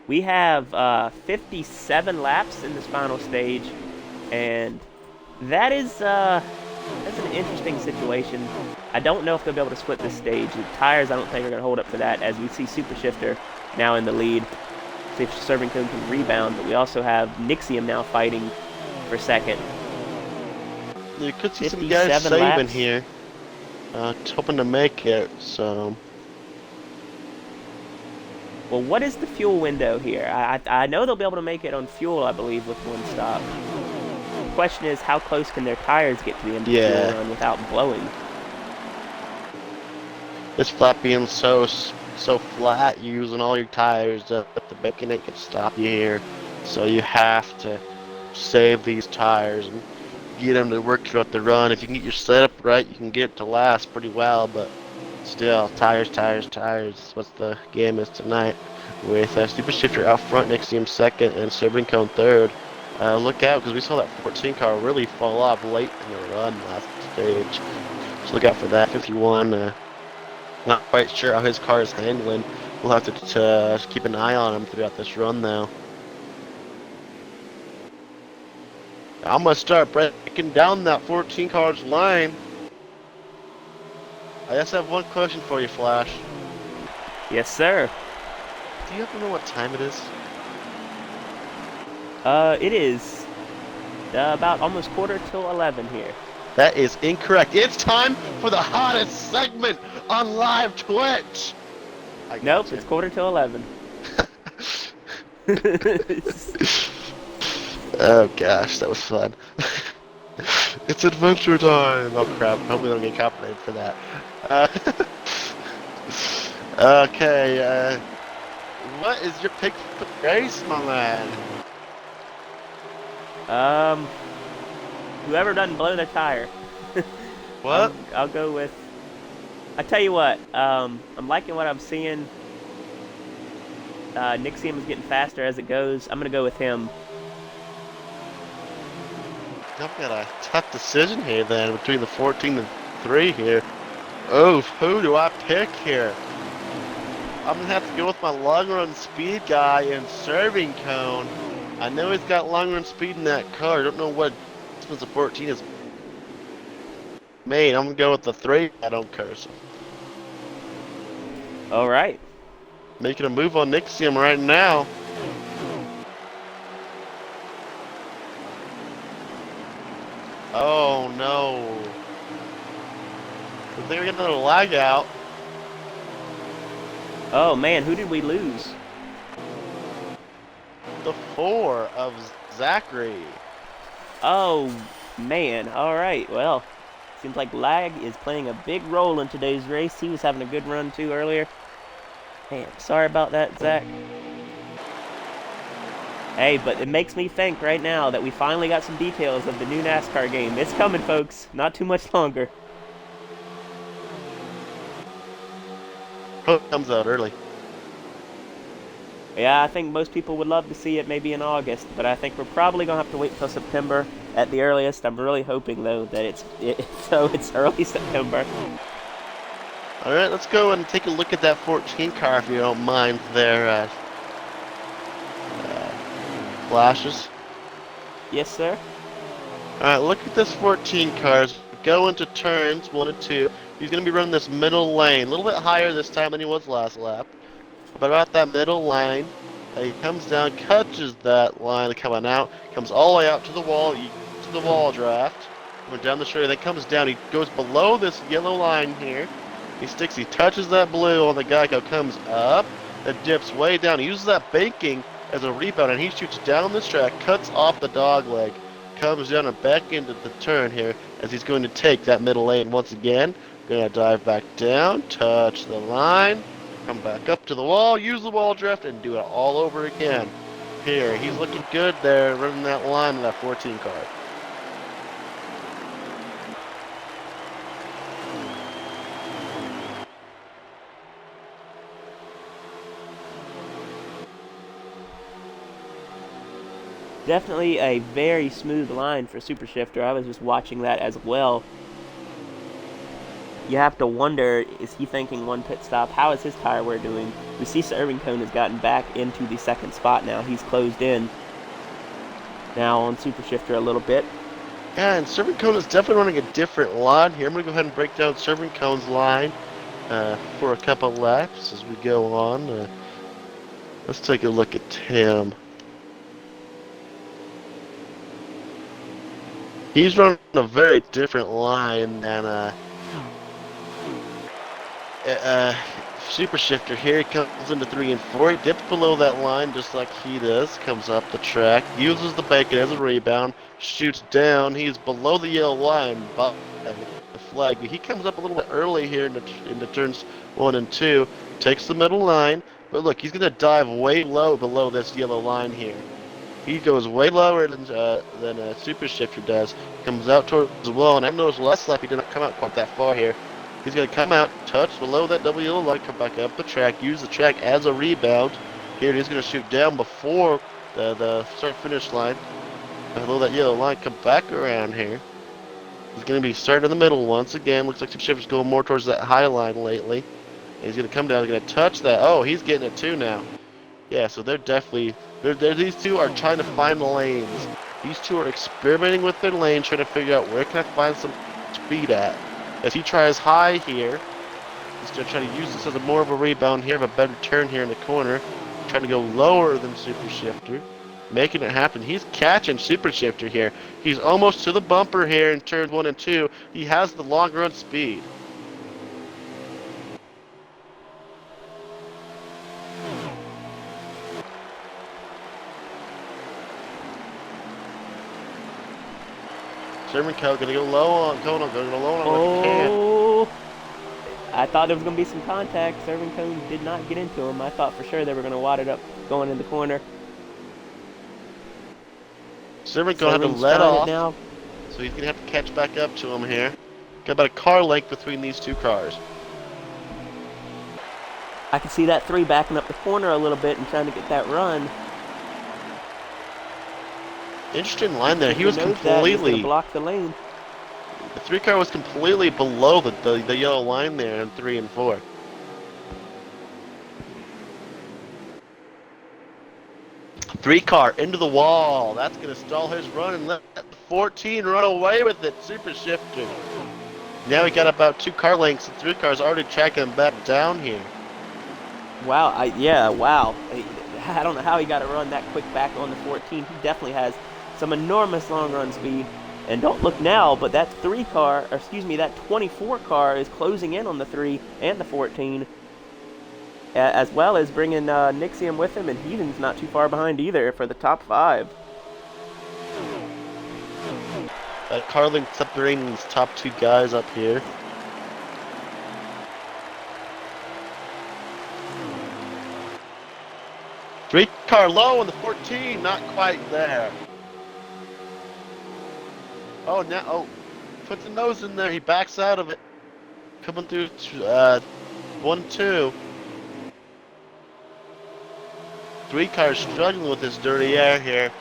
We have 57 laps in this final stage, and that is that's an interesting situation. I don't know if they'll be able to split this stage. The tires, I don't think, are going to hold up to that, as we see Super Shifter now in the lead. See if Serving Cone can rebound, but we also have Nixium now fighting for 2nd. You could see some guys saving laps here, hoping to make it, so... Well, what is the fuel window here? I know they'll be able to make it on fuel, I believe, with 1 stop. The question is, how close can their tires get to the end of the fuel run without blowing? This flap being so so flat, you're using all your tires up, but the bacon ain't gonna stop you here. So you have to save these tires and get them to work throughout the run. If you can get your setup right, you can get it to last pretty well, but still, tires, tires, tires is what the game is tonight. With Super Shifter out front next to him second and Serving Cone third. Look out, because we saw that 14 car really fall off late in the run last stage. So look out for that. 51, not quite sure how his car is handling. We'll have to keep an eye on him throughout this run, though. I'm going to start breaking down that 14 car's line. I just have one question for you, Flash. Yes, sir. Do you happen to know what time it is? It is about almost quarter till 11 here. That is incorrect. It's time for the hottest segment on live Twitch. Nope, it's quarter till 11. Oh gosh, that was fun. It's adventure time. Oh crap, hopefully I don't get copyrighted for that. Okay, what is your pick for the race, my man? Whoever doesn't blow their tire. What? I'll go with. I tell you what. I'm liking what I'm seeing. Nixium is getting faster as it goes. I'm gonna go with him. I've got a tough decision here then between the 14 and 3 here. Oh, who do I pick here? I'm gonna have to go with my long run speed guy in Serving Cone. I know he's got long run speed in that car. I don't know what distance the 14 is made. I'm gonna go with the 3. I don't curse him. All right. Making a move on Nixium right now. Oh no. I think we're getting another lag out. Oh man, who did we lose? The 4 of Zachary. Oh man. All right. Well, seems like lag is playing a big role in today's race. He was having a good run too earlier. Man, sorry about that, Zach. Hey, but it makes me think right now that we finally got some details of the new NASCAR game. It's coming, folks. Not too much longer. Hope it comes out early. Yeah, I think most people would love to see it maybe in August, but I think we're probably going to have to wait till September at the earliest. I'm really hoping, though, that it's early September. All right, let's go and take a look at that 14 car if you don't mind there. Flashes. Yes, sir. Alright, look at this 14 car. As we go into turns 1 and 2. He's going to be running this middle lane. A little bit higher this time than he was last lap. But about that middle line, he comes down, catches that line coming out, comes all the way out to the wall draft. Went down the straight, then comes down. He goes below this yellow line here. He touches that blue on the Geico, comes up, then dips way down. He uses that banking as a rebound, and he shoots down this track, cuts off the dog leg, comes down and back into the turn here as he's going to take that middle lane once again. Gonna dive back down, touch the line, come back up to the wall, use the wall drift, and do it all over again. Here, he's looking good there, running that line in that 14 car. Definitely a very smooth line for Super Shifter. I was just watching that as well. You have to wonder, is he thinking one pit stop? How is his tire wear doing? We see Serving Cone has gotten back into the second spot now. He's closed in now on Super Shifter a little bit. Yeah, and Serving Cone is definitely running a different line here. I'm going to go ahead and break down Serving Cone's line for a couple laps as we go on. Let's take a look at him. He's running a very different line than Super Shifter here. He comes into 3 and 4. He dips below that line just like he does. Comes up the track, uses the bacon as a rebound, shoots down. He's below the yellow line, but the flag. He comes up a little bit early here in the turns 1 and 2, takes the middle line, but look, he's going to dive way low below this yellow line here. He goes way lower than a Super Shifter does. Comes out towards the wall, and I noticed last lap he did not come out quite that far here. He's going to come out, touch below that double yellow line, come back up the track, use the track as a rebound. Here he's going to shoot down before the start-finish line. Below that yellow line, come back around here. He's going to be starting in the middle once again. Looks like Super Shifter's going more towards that high line lately. And he's going to come down, he's going to touch that. Oh, he's getting it too now. Yeah, so they're definitely... these two are trying to find the lanes. These two are experimenting with their lane, trying to figure out where can I find some speed at. As he tries high here, he's going to try to use this as more of a rebound here, have a better turn here in the corner. Trying to go lower than Super Shifter, making it happen. He's catching Super Shifter here. He's almost to the bumper here in turns 1 and 2. He has the long run speed. Sherman Coe gonna go low on Conan, gonna go low on what he can. I thought there was going to be some contact. Serving Cone did not get into him. I thought for sure they were going to wad it up going in the corner. Sherman Coe had to let off, now. So he's gonna have to catch back up to him here. Got about a car length between these two cars. I can see that 3 backing up the corner a little bit and trying to get that run. Interesting line there. He was completely block the lane. The 3 car was completely below the yellow line there in 3 and 4. Three car into the wall. That's going to stall his run and let the 14 run away with it. Super Shifter. Now he got about 2 car lengths, and 3 cars already tracking him back down here. Wow, wow. I don't know how he got a run that quick back on the 14. He definitely has some enormous long run speed. And don't look now, but that 24 car is closing in on the 3 and the 14, as well as bringing Nixium with him, and Heathen's not too far behind either for the top 5. Carlin separating these top 2 guys up here. Three car low on the 14, not quite there. Oh, now, puts the nose in there. He backs out of it. Coming through 1-2. 3 cars struggling with this dirty air here.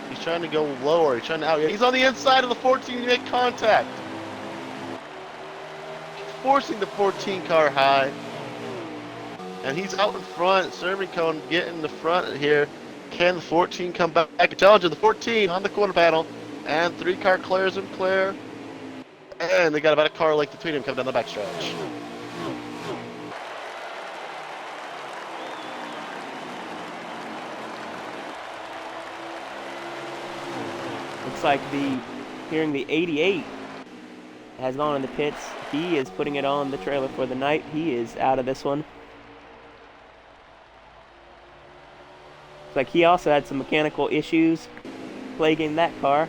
He's trying to go lower. He's trying to out. He's on the inside of the 14 to make contact. Forcing the 14 car high. And he's out in front. Serving Cone getting in the front here. Can the 14 come back? Intelligent, the 14 on the corner panel. And 3 car clears him clear. And they got about a car length between them coming down the backstretch. Looks like hearing the 88 has gone in the pits. He is putting it on the trailer for the night. He is out of this one. Looks like he also had some mechanical issues plaguing that car.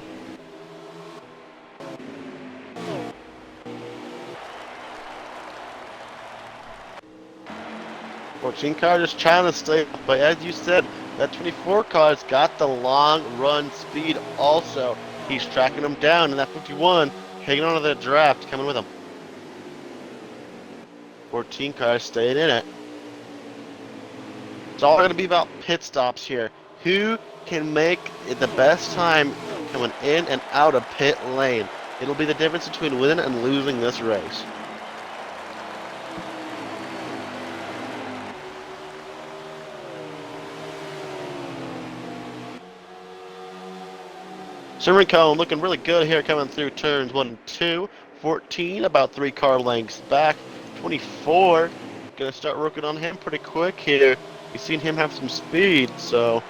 Car just trying to stay up, but as you said, that 24 car's got the long run speed also. He's tracking him down, and that 51 hanging on to the draft, coming with him. 14 cars staying in it. It's all going to be about pit stops here. Who can make it the best time coming in and out of pit lane? It'll be the difference between winning and losing this race. Sherman Cone looking really good here coming through turns 1 and 2. 14, about 3 car lengths back. 24, gonna start working on him pretty quick here. You've seen him have some speed, so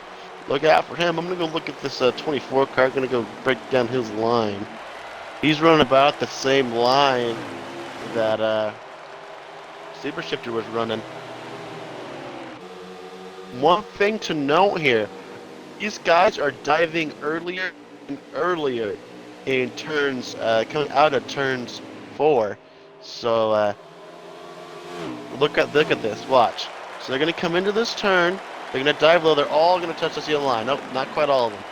look out for him. I'm gonna go look at this 24 car. Gonna go break down his line. He's running about the same line that Super Shifter was running. One thing to note here, these guys are diving earlier and earlier. in turns, coming out of turns 4. So look at this. Watch. So they're gonna come into this turn. They're gonna dive low. They're all gonna touch the seal line. Nope, not quite all of them.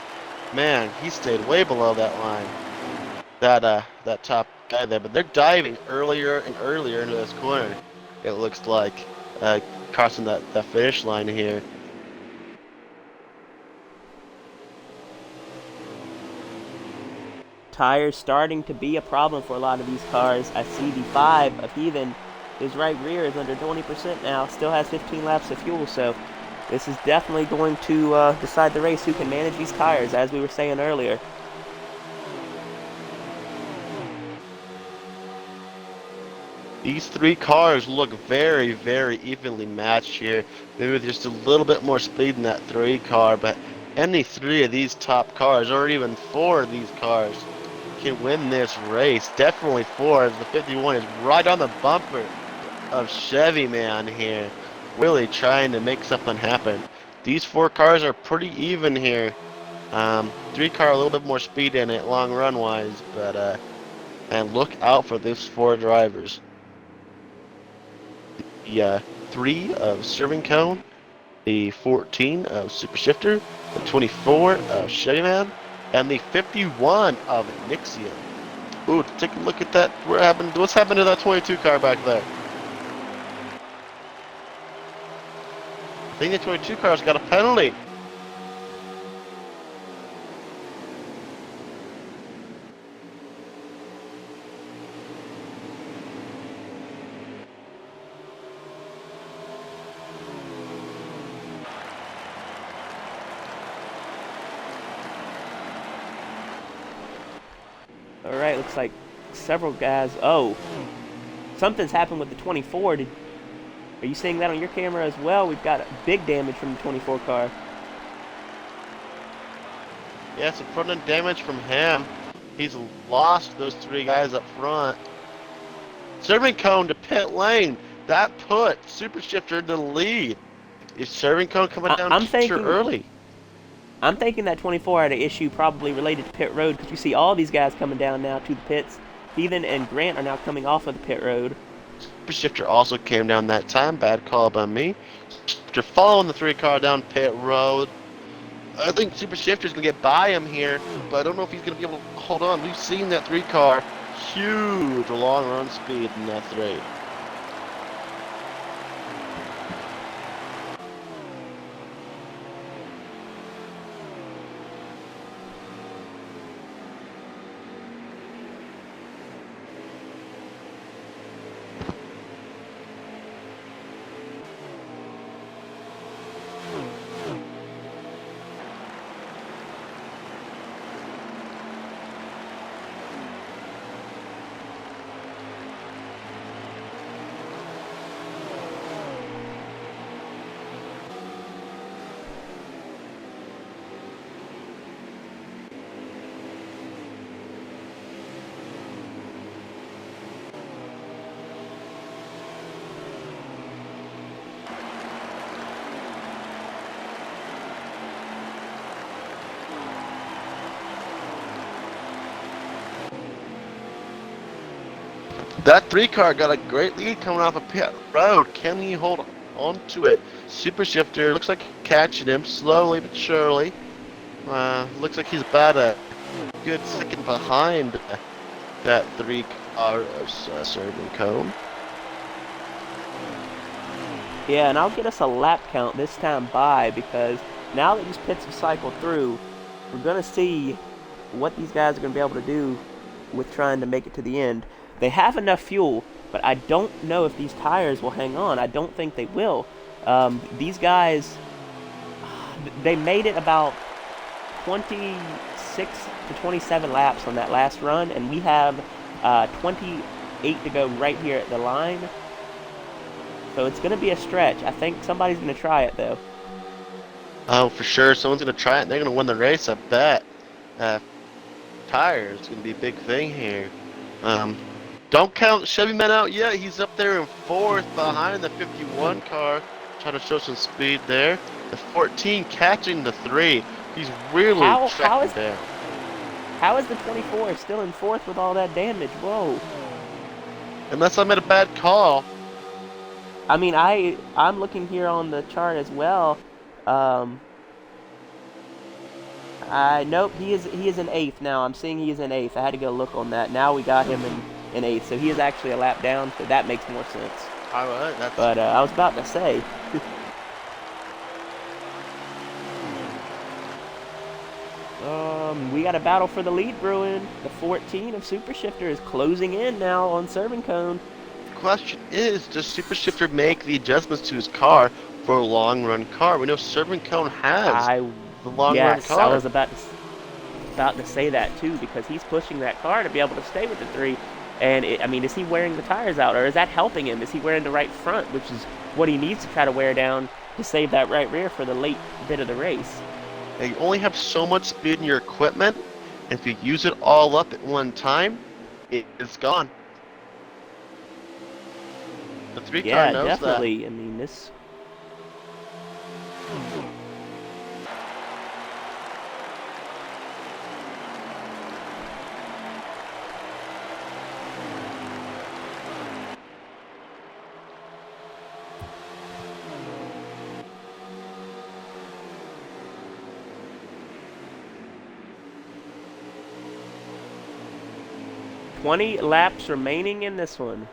Man, he stayed way below that line. That top guy there. But they're diving earlier and earlier into this corner. It looks like crossing that finish line here. Tires starting to be a problem for a lot of these cars. I see the 5 of Heathen. His right rear is under 20% now. Still has 15 laps of fuel, so this is definitely going to decide the race who can manage these tires, as we were saying earlier. These 3 cars look very, very evenly matched here. Maybe with just a little bit more speed in that 3 car, but any 3 of these top cars, or even 4 of these cars, can win this race. Definitely 4, as the 51 is right on the bumper of Chevy Man here, really trying to make something happen. These 4 cars are pretty even here. 3 car a little bit more speed in it, long run wise, but and look out for these 4 drivers. The 3 of Serving Cone, the 14 of Super Shifter, the 24 of Chevy Man, and the 51 of Nixium. Ooh, take a look at that. What's happened to that 22 car back there? I think the 22 car's got a penalty. Alright, looks like several guys. Oh, something's happened with the 24. Are you seeing that on your camera as well? We've got big damage from the 24 car. Yeah, some front end damage from him. He's lost those 3 guys up front. Serving Cone to pit lane. That put Super Shifter in the lead. Is Serving Cone coming down too early? I'm thinking that 24 had an issue probably related to pit road, because you see all these guys coming down now to the pits. Heathen and Grant are now coming off of the pit road. Super Shifter also came down that time. Bad call by me. Shifter following the 3 car down pit road. I think Super Shifter's going to get by him here, but I don't know if he's going to be able to hold on. We've seen that 3 car. Huge long run speed in that 3. That 3 car got a great lead coming off of pit road. Can he hold on to it? Super Shifter looks like catching him slowly but surely. Looks like he's about a good second behind that 3 car of Serving Cone. Yeah, and I'll get us a lap count this time by, because now that these pits have cycled through, we're going to see what these guys are going to be able to do with trying to make it to the end. They have enough fuel, but I don't know if these tires will hang on. I don't think they will. These guys, they made it about 26 to 27 laps on that last run, and we have 28 to go right here at the line. So it's going to be a stretch. I think somebody's going to try it, though. Oh, for sure. Someone's going to try it, and they're going to win the race, I bet. Tires is going to be a big thing here. Don't count Chevy Man out yet. He's up there in 4th behind the 51 car. Trying to show some speed there. The 14 catching the 3. He's really tracking down. How is the 24 still in fourth with all that damage? Whoa. Unless I made a bad call. I mean, I'm looking here on the chart as well. Um, I nope, he is in eighth now. I'm seeing he is in eighth. I had to go look on that. Now we got him in eighth, so he is actually a lap down. So that makes more sense. All right, that's. But I was about to say. We got a battle for the lead brewing. The 14 of Super Shifter is closing in now on Serving Cone. The question is, does Super Shifter make the adjustments to his car for a long run car? We know Serving Cone has I the long run yes, I car. was about to say that too, because he's pushing that car to be able to stay with the 3. And I mean, is he wearing the tires out, or is that helping him? Is he wearing the right front, which is what he needs to try to wear down to save that right rear for the late bit of the race? And you only have so much speed in your equipment. And if you use it all up at one time, it's gone. The 3 car Yeah, knows definitely. that. I mean, this. "20 laps remaining in this one."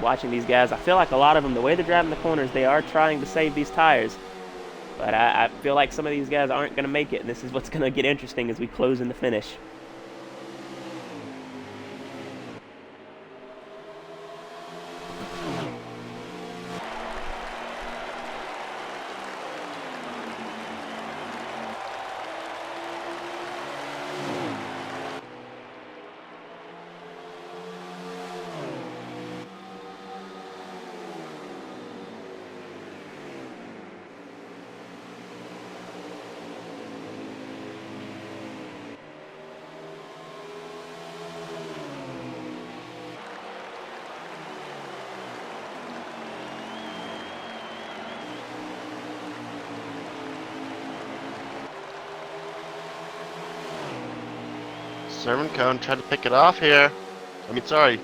Watching these guys, I feel like a lot of them, the way they're driving the corners, they are trying to save these tires. But I feel like some of these guys aren't going to make it, and this is what's going to get interesting as we close in the finish. Sermon Cone tried to pick it off here. Sorry.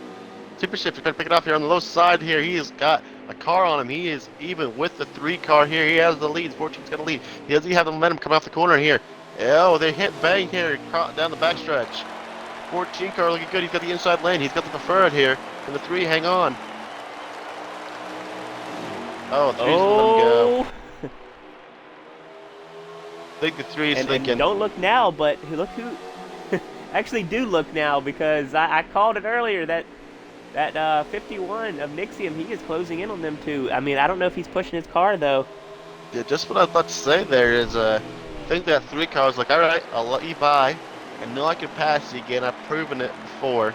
Super Shifter tried to pick it off here on the low side here. He has got a car on him. He is even with the 3 car here. He has the lead. 14's got a lead. He doesn't have the momentum coming off the corner here. Oh, they hit bang here down the backstretch. 14 car looking good. He's got the inside lane. He's got the preferred here. And the 3 hang on. Oh, the 3's let him go. I think the 3 is thinking. And don't look now, but look who. Actually, do look now, because I called it earlier that 51 of Nixium, he is closing in on them too. I mean, I don't know if he's pushing his car though. Yeah, just what I was about to say there is, I think that 3 car was like, alright, I'll let you by. I know I can pass you again, I've proven it before.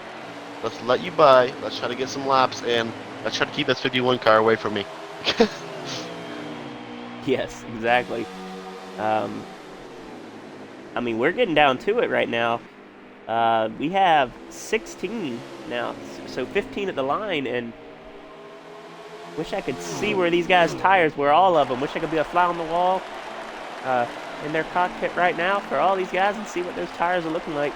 Let's let you by, let's try to get some laps, and let's try to keep this 51 car away from me. Yes, exactly. I mean, we're getting down to it right now. We have 16 now, so 15 at the line, and wish I could see where these guys' tires were, all of them. Wish I could be a fly on the wall in their cockpit right now for all these guys and see what those tires are looking like.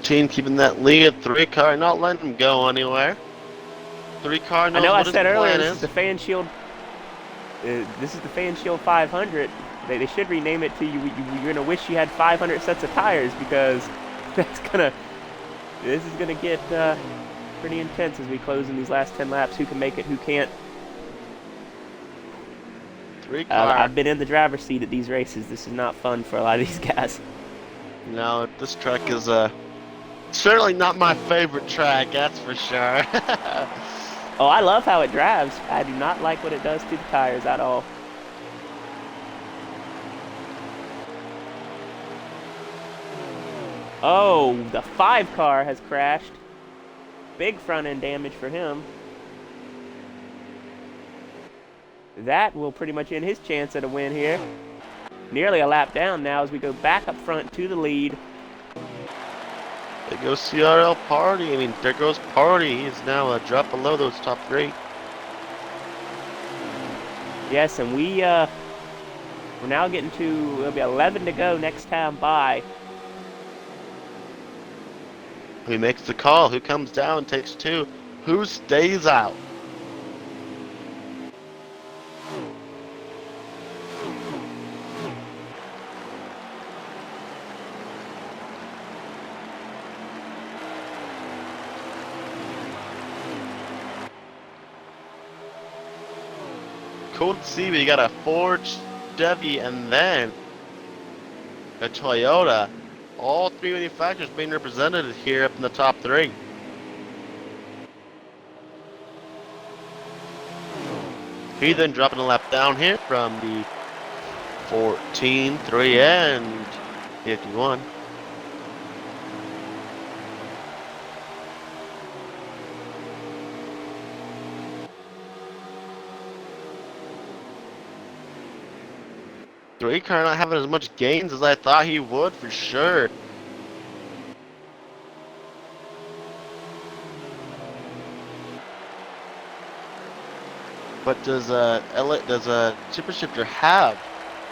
Keeping that lead, 3 car not letting him go anywhere. 3 car knows I know I what his said earlier plan this is. is the Fanshield. This is the Fanshield 500. They should rename it to you. You're gonna wish you had 500 sets of tires, because this is gonna get pretty intense as we close in these last 10 laps. Who can make it? Who can't? 3 car. I've been in the driver's seat at these races. This is not fun for a lot of these guys. No, this track is certainly not my favorite track, that's for sure. Oh, I love how it drives. I do not like what it does to the tires at all. Oh, the 5 car has crashed. Big front end damage for him. that will pretty much end his chance at a win here. Nearly a lap down now as we go back up front to the lead. There goes CRL Party. I mean, there goes Party. He's now a drop below those top 3. Yes, and we're now getting to, it'll be 11 to go next time by. Who makes the call? Who comes down and takes 2? Who stays out? Cool to see, but you got a Ford, Chevy, and then a Toyota. All 3 manufacturers being represented here up in the top 3. He then dropping a lap down here from the 14, 3, and 51. Three car not having as much gains as I thought he would for sure. But does a Super Shifter have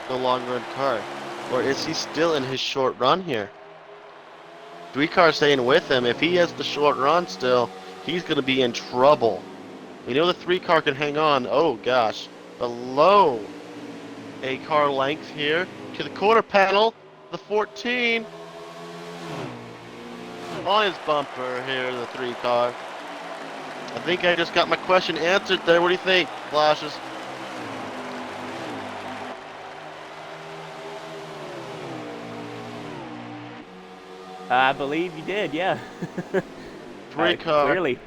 the long run car, or is he still in his short run here? 3 cars staying with him. If he has the short run still, he's gonna be in trouble. We know the 3 car can hang on. Oh gosh, below a car length here to the quarter panel. The 14 on his bumper here. The 3 car. I think I just got my question answered there. What do you think, Flashes? I believe you did, yeah. 3 car. Clearly.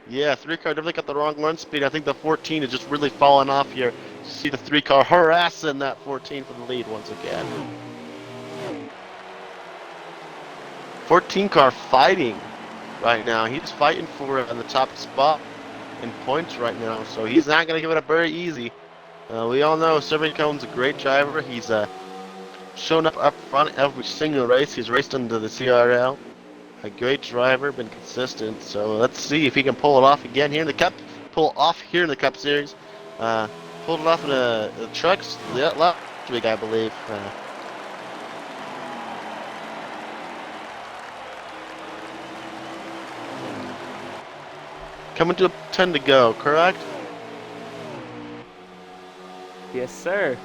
Yeah, 3 car definitely got the wrong run speed. I think the 14 is just really falling off here. You see the 3 car harassing that 14 for the lead once again. 14 car fighting right now. He's fighting for the top spot in points right now, so he's not going to give it up very easy. We all know Serbian Cohen's a great driver. He's shown up front every single race. He's raced into the CRL. A great driver, been consistent. So let's see if he can pull it off again here in the Cup. Pull off here in the Cup Series. Pulled it off in the trucks last week, I believe. Coming to 10 to go, correct? Yes, sir.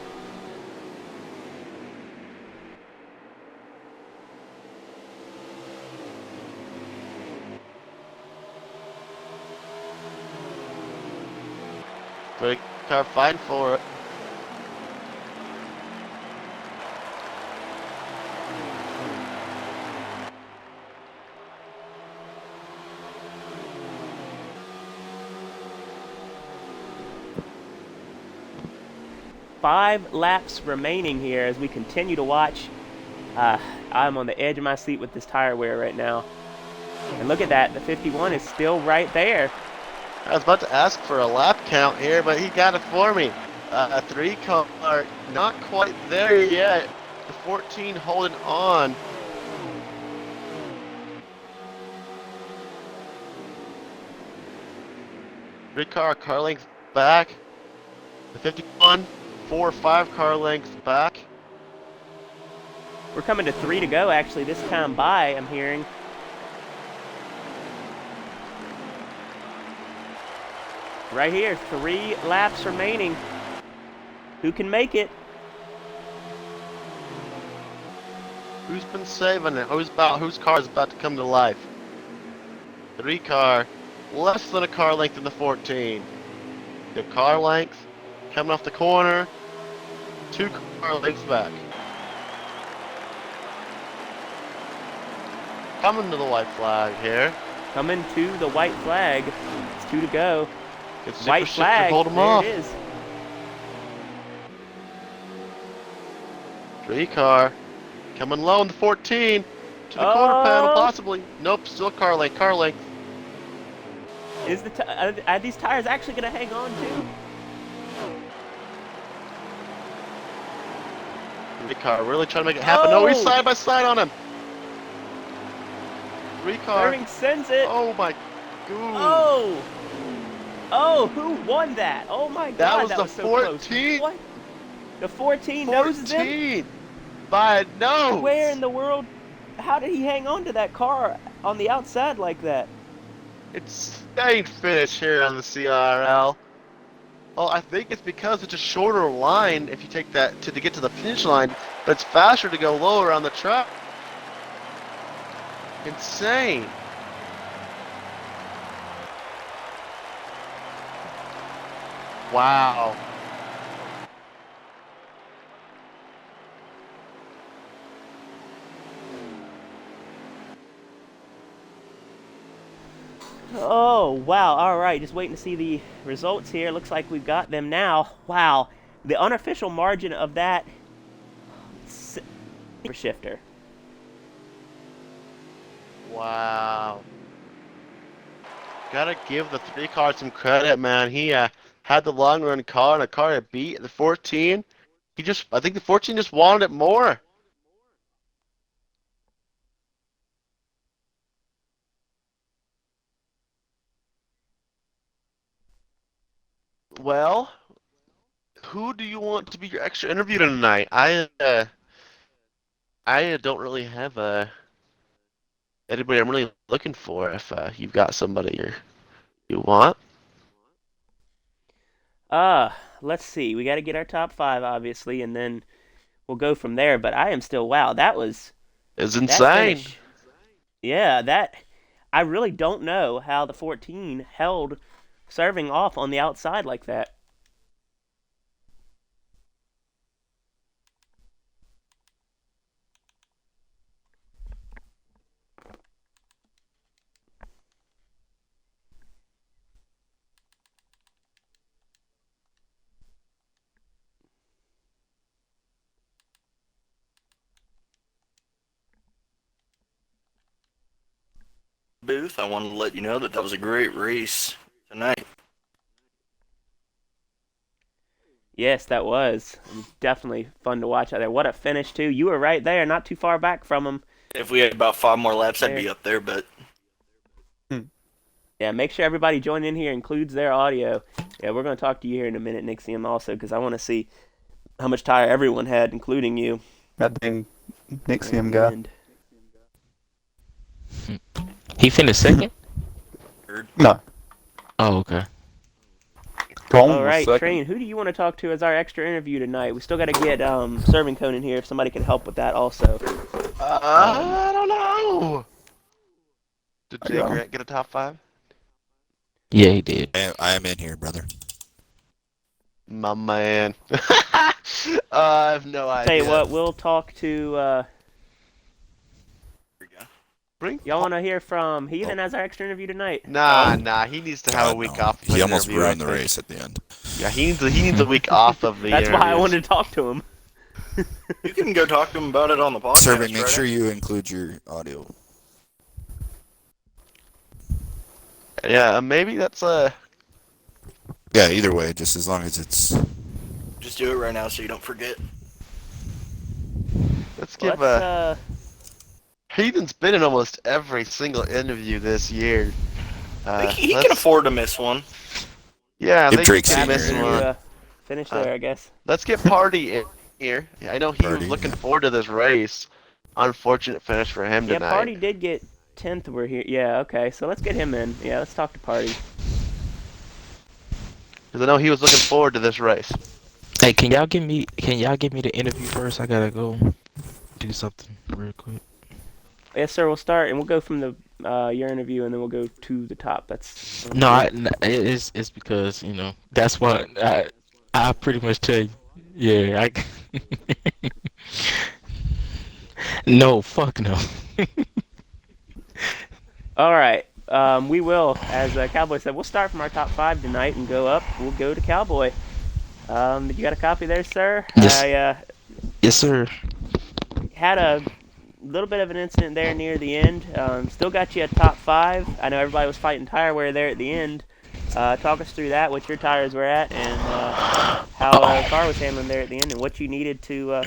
Great car fighting for it. Five laps remaining here as we continue to watch. I'm on the edge of my seat with this tire wear right now. And look at that, the 51 is still right there. I was about to ask for a lap count here, but he got it for me. A 3 car not quite there yet. The 14 holding on. Car length back. The 51, 4 or 5 car lengths back. We're coming to 3 to go actually this time by, I'm hearing. Right here, 3 laps remaining. Who can make it? Who's been saving it? Whose car is about to come to life? 3 car, less than a car length in the 14. The car length coming off the corner, 2 car lengths back. Coming to the white flag here. Coming to the white flag. It's 2 to go. It's White flag. Hold him there off. it is. 3 car coming low in the 14 to the quarter panel possibly. Nope, still car length. Car length. Is are these tires actually going to hang on too? car really trying to make it happen. No, he's Oh! side by side on him. 3 car. Irving sends it. Oh my. Ooh. Oh! Oh, who won that? Oh my That god, was that the was so close. 14. What? The 14 noses him? 14 by a Where in nose. the world? How did he hang on to that car on the outside like that? It's staying finish here on the CRL. Well, I think it's because it's a shorter line if you take that to get to the finish line, but it's faster to go lower on the track. Insane. Wow. Oh, wow. All right, just waiting to see the results here. Looks like we've got them now. Wow. The unofficial margin of that shifter. Wow. Gotta give the 3 car some credit, man. He had the long run car and a car to beat the 14. I think the 14 just wanted it more. Well, who do you want to be your extra interview tonight? I don't really have anybody I'm really looking for. If you've got somebody you want, Let's see. We got to get our top 5 obviously, and then we'll go from there, but I am still wow. it's That insane. finish. Yeah, that I really don't know how the 14 held serving off on the outside like that. Booth, I wanted to let you know that was a great race tonight. Yes, that was. It was definitely fun to watch out there. What a finish too. You were right there, not too far back from him. If we had about 5 more laps, I'd There. be up there, but Yeah, make sure everybody join in here includes their audio. Yeah, we're going to talk to you here in a minute, Nixium, also, because I want to see how much tire everyone had, including you. That dang Nixium at the guy. end. He finished second? No, Oh, okay. Cone All was right, second. Train, who do you want to talk to as our extra interview tonight? We still got to get Serving Cone in here if somebody can help with that also. I don't know. Did Jay Yeah. Grant get a top 5? Yeah, he did. I am in here, brother. My man. I have no idea. Tell you what, we'll talk to. Bring Y'all want to hear from Heathen as our extra interview tonight? Nah. He needs to have a week no. off. He almost interview, I ruined the think. race at the end. Yeah, he needs a week off of the That's why I interviews. wanted to talk to him. you can go talk to him about it on the podcast. Serving, make Friday. sure you include your audio. Yeah, maybe that's Yeah, either way, just as long as it's. Just do it right now so you don't forget. let's give Let's Heathen's been in almost every single interview this year. He can afford to miss one. Yeah, Give they Drake can City miss your one. finish there, I guess. Let's get Party in here. Yeah, I know he was Party, looking yeah. forward to this race. Unfortunate finish for him Yeah, tonight. Party did get 10th. We're here. Yeah, okay. So let's get him in. Yeah, let's talk to Party. Because I know he was looking forward to this race. Hey, can y'all give me the interview first? I gotta go do something real quick. Yes, sir. We'll start and we'll go from the your interview and then we'll go to the top. That's No, it's because that's what I pretty much tell you. Yeah, no, fuck no. all right. We will, as Cowboy said, we'll start from our top 5 tonight and go up. We'll go to Cowboy. You got a copy there, sir? Yes. I Yes, sir. had a little bit of an incident there near the end. Still got you at top 5. I know everybody was fighting tire wear there at the end. Talk us through that, what your tires were at, and how the car was handling there at the end, and what you needed to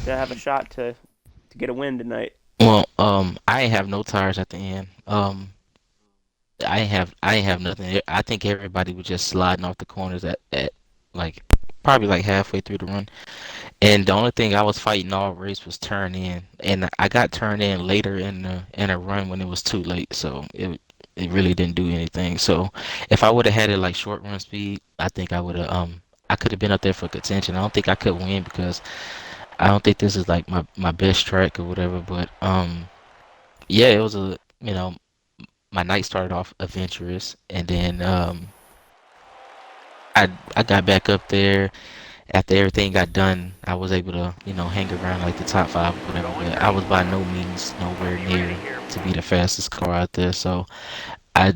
to have a shot to get a win tonight? Well, I ain't have no tires at the end. I ain't have nothing. I think everybody was just sliding off the corners at like probably like halfway through the run. And the only thing I was fighting all race was turn in, and I got turned in later in a run when it was too late. So it really didn't do anything. So if I would have had it like short run speed, I think I could have been up there for contention. I don't think I could win because I don't think this is like my best track or whatever. But yeah, it was my night started off adventurous, and then I got back up there after everything got done. I was able to hang around like the top five or whatever, but I was by no means nowhere near to be the fastest car out there. So I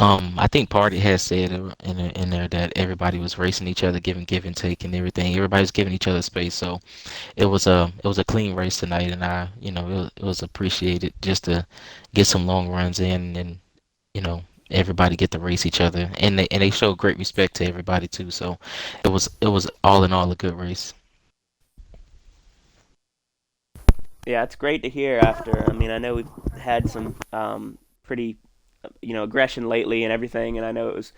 I think Party has said in there that everybody was racing each other, giving give and take and everything. Everybody's giving each other space, so it was a clean race tonight, and it was appreciated just to get some long runs in, and everybody get to race each other, and they showed great respect to everybody too. So it was all in all a good race. Yeah, it's great to hear. After, I mean, I know we've had some pretty aggression lately and everything, and I know it was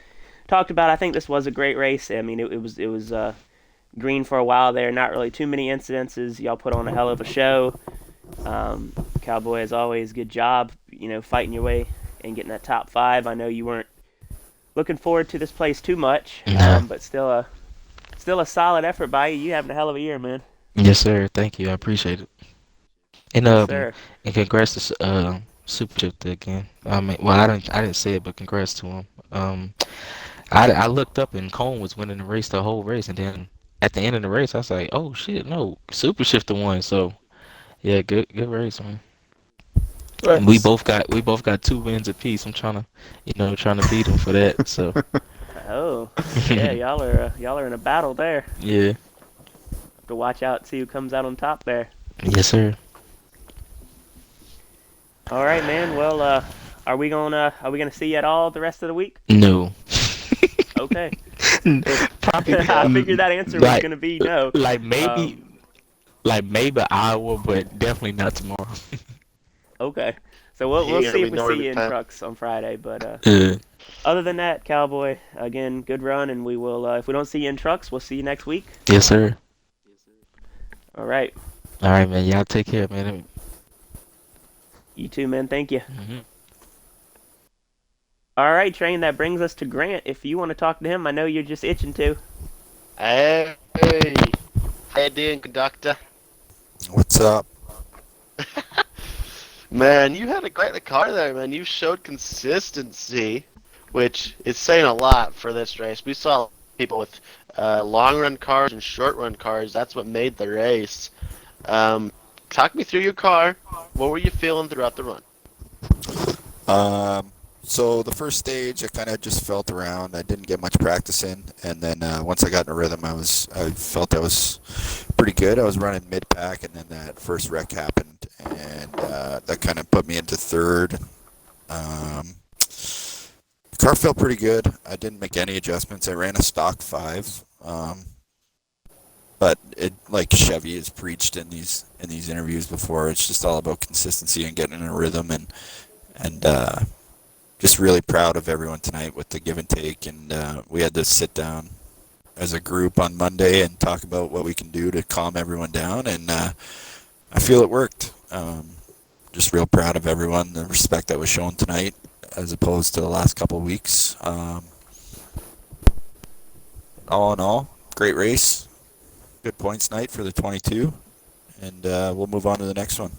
talked about. I think this was a great race. I mean, it was green for a while there. Not really too many incidences. Y'all put on a hell of a show. Cowboy, as always, good job. Fighting your way and getting that top five. I know you weren't looking forward to this place too much, Nah. but still a solid effort by you. You having a hell of a year, man. Yes, sir. Thank you. I appreciate it. And Yes, sir. congrats to Super Chip again. I mean, well, I didn't say it, but congrats to him. I looked up and Cone was winning the race the whole race, and then at the end of the race, I was like, oh shit, no, Super Shifter won. So yeah, good race, man. And we Thanks. both got 2 wins apiece. I'm trying to beat him for that. So Oh, yeah, y'all are in a battle there. yeah, Have to watch out, see who comes out on top there. yes sir. All right, man. Well, are we gonna see you at all the rest of the week? No, Okay. If probably I figured that answer was like gonna be no. like maybe Um, like maybe Iowa, but definitely not tomorrow. okay. So we'll He ain't see gonna if be we nowhere see to you be in found. trucks on Friday. But Uh, other than that, Cowboy, again, good run, and we will. If we don't see you in trucks, we'll see you next week. yes sir. All right. All right, man. Y'all take care, man. You too, man. Thank you. Mhm. All right, Train. That brings us to Grant. If you want to talk to him, I know you're just itching to. Hey, how you doing, conductor? What's up? Man, you had a great car there, man. You showed consistency, which is saying a lot for this race. We saw people with long run cars and short run cars. That's what made the race. Talk me through your car. What were you feeling throughout the run? Um, so the first stage, I kind of just felt around. I didn't get much practice in, and then once I got in a rhythm, I felt I was pretty good. I was running mid pack, and then that first wreck happened, and that kind of put me into third. The car felt pretty good. I didn't make any adjustments. I ran a stock 5. But it, like Chevy has preached in these interviews before, it's just all about consistency and getting in a rhythm, and just really proud of everyone tonight with the give and take. And we had to sit down as a group on Monday and talk about what we can do to calm everyone down, and I feel it worked. Just real proud of everyone, the respect that was shown tonight as opposed to the last couple of weeks. All in all, great race. Good points night for the 22, and we'll move on to the next one.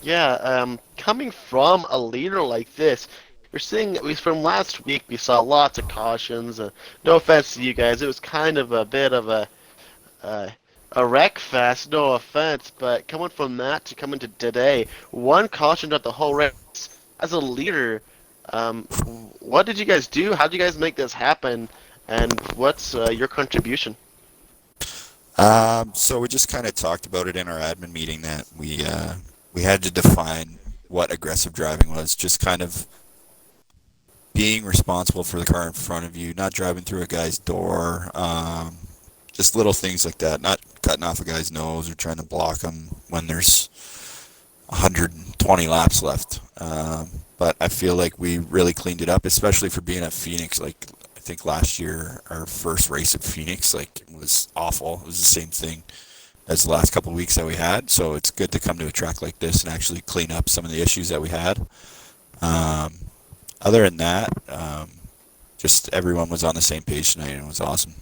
Yeah, coming from a leader like this, we're seeing, at least from last week, we saw lots of cautions. No offense to you guys, it was kind of a bit of uh, a wreck fest, no offense, but coming from that to coming to today, one caution throughout the whole race. As a leader, um, what did you guys do? How did you guys make this happen? And what's your contribution? So we just kind of talked about it in our admin meeting that we had to define what aggressive driving was. Just kind of being responsible for the car in front of you, not driving through a guy's door, just little things like that. Not cutting off a guy's nose or trying to block him when there's 120 laps left. But I feel like we really cleaned it up, especially for being at Phoenix. Like, I think last year, our first race at Phoenix, like, it was awful. It was the same thing as the last couple of weeks that we had. So it's good to come to a track like this and actually clean up some of the issues that we had. Other than that, just everyone was on the same page tonight, and it was awesome.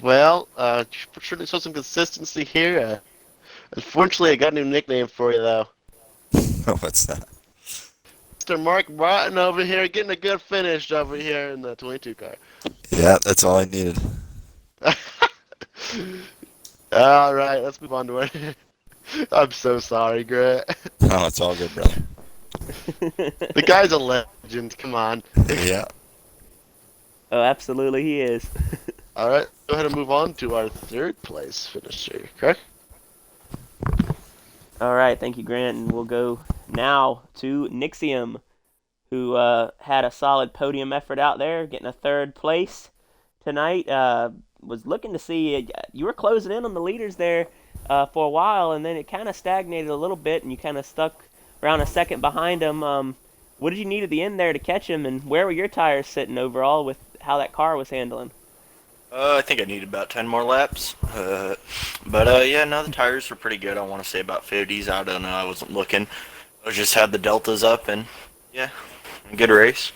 Well, certainly saw some consistency here. Unfortunately, I got a new nickname for you, though. What's that? Mr. Mark Martin over here, getting a good finish over here in the 22 car. Yeah, that's all I needed. All right, let's move on to it. I'm so sorry, Grant. No, it's all good, brother. The guy's a legend. Come on. Yeah. Oh, absolutely, he is. All right, go ahead and move on to our third place finisher, correct? All right, thank you, Grant, and we'll go now to Nixium, who had a solid podium effort out there, getting a third place tonight. Was looking to see you were closing in on the leaders there for a while, and then it kind of stagnated a little bit, and you kind of stuck around a second behind him. What did you need at the end there to catch him, and where were your tires sitting overall with how that car was handling? I think I need about 10 more laps. Yeah, no, the tires were pretty good. I want to say about 50s. I don't know. I wasn't looking. I just had the deltas up, and yeah, good race.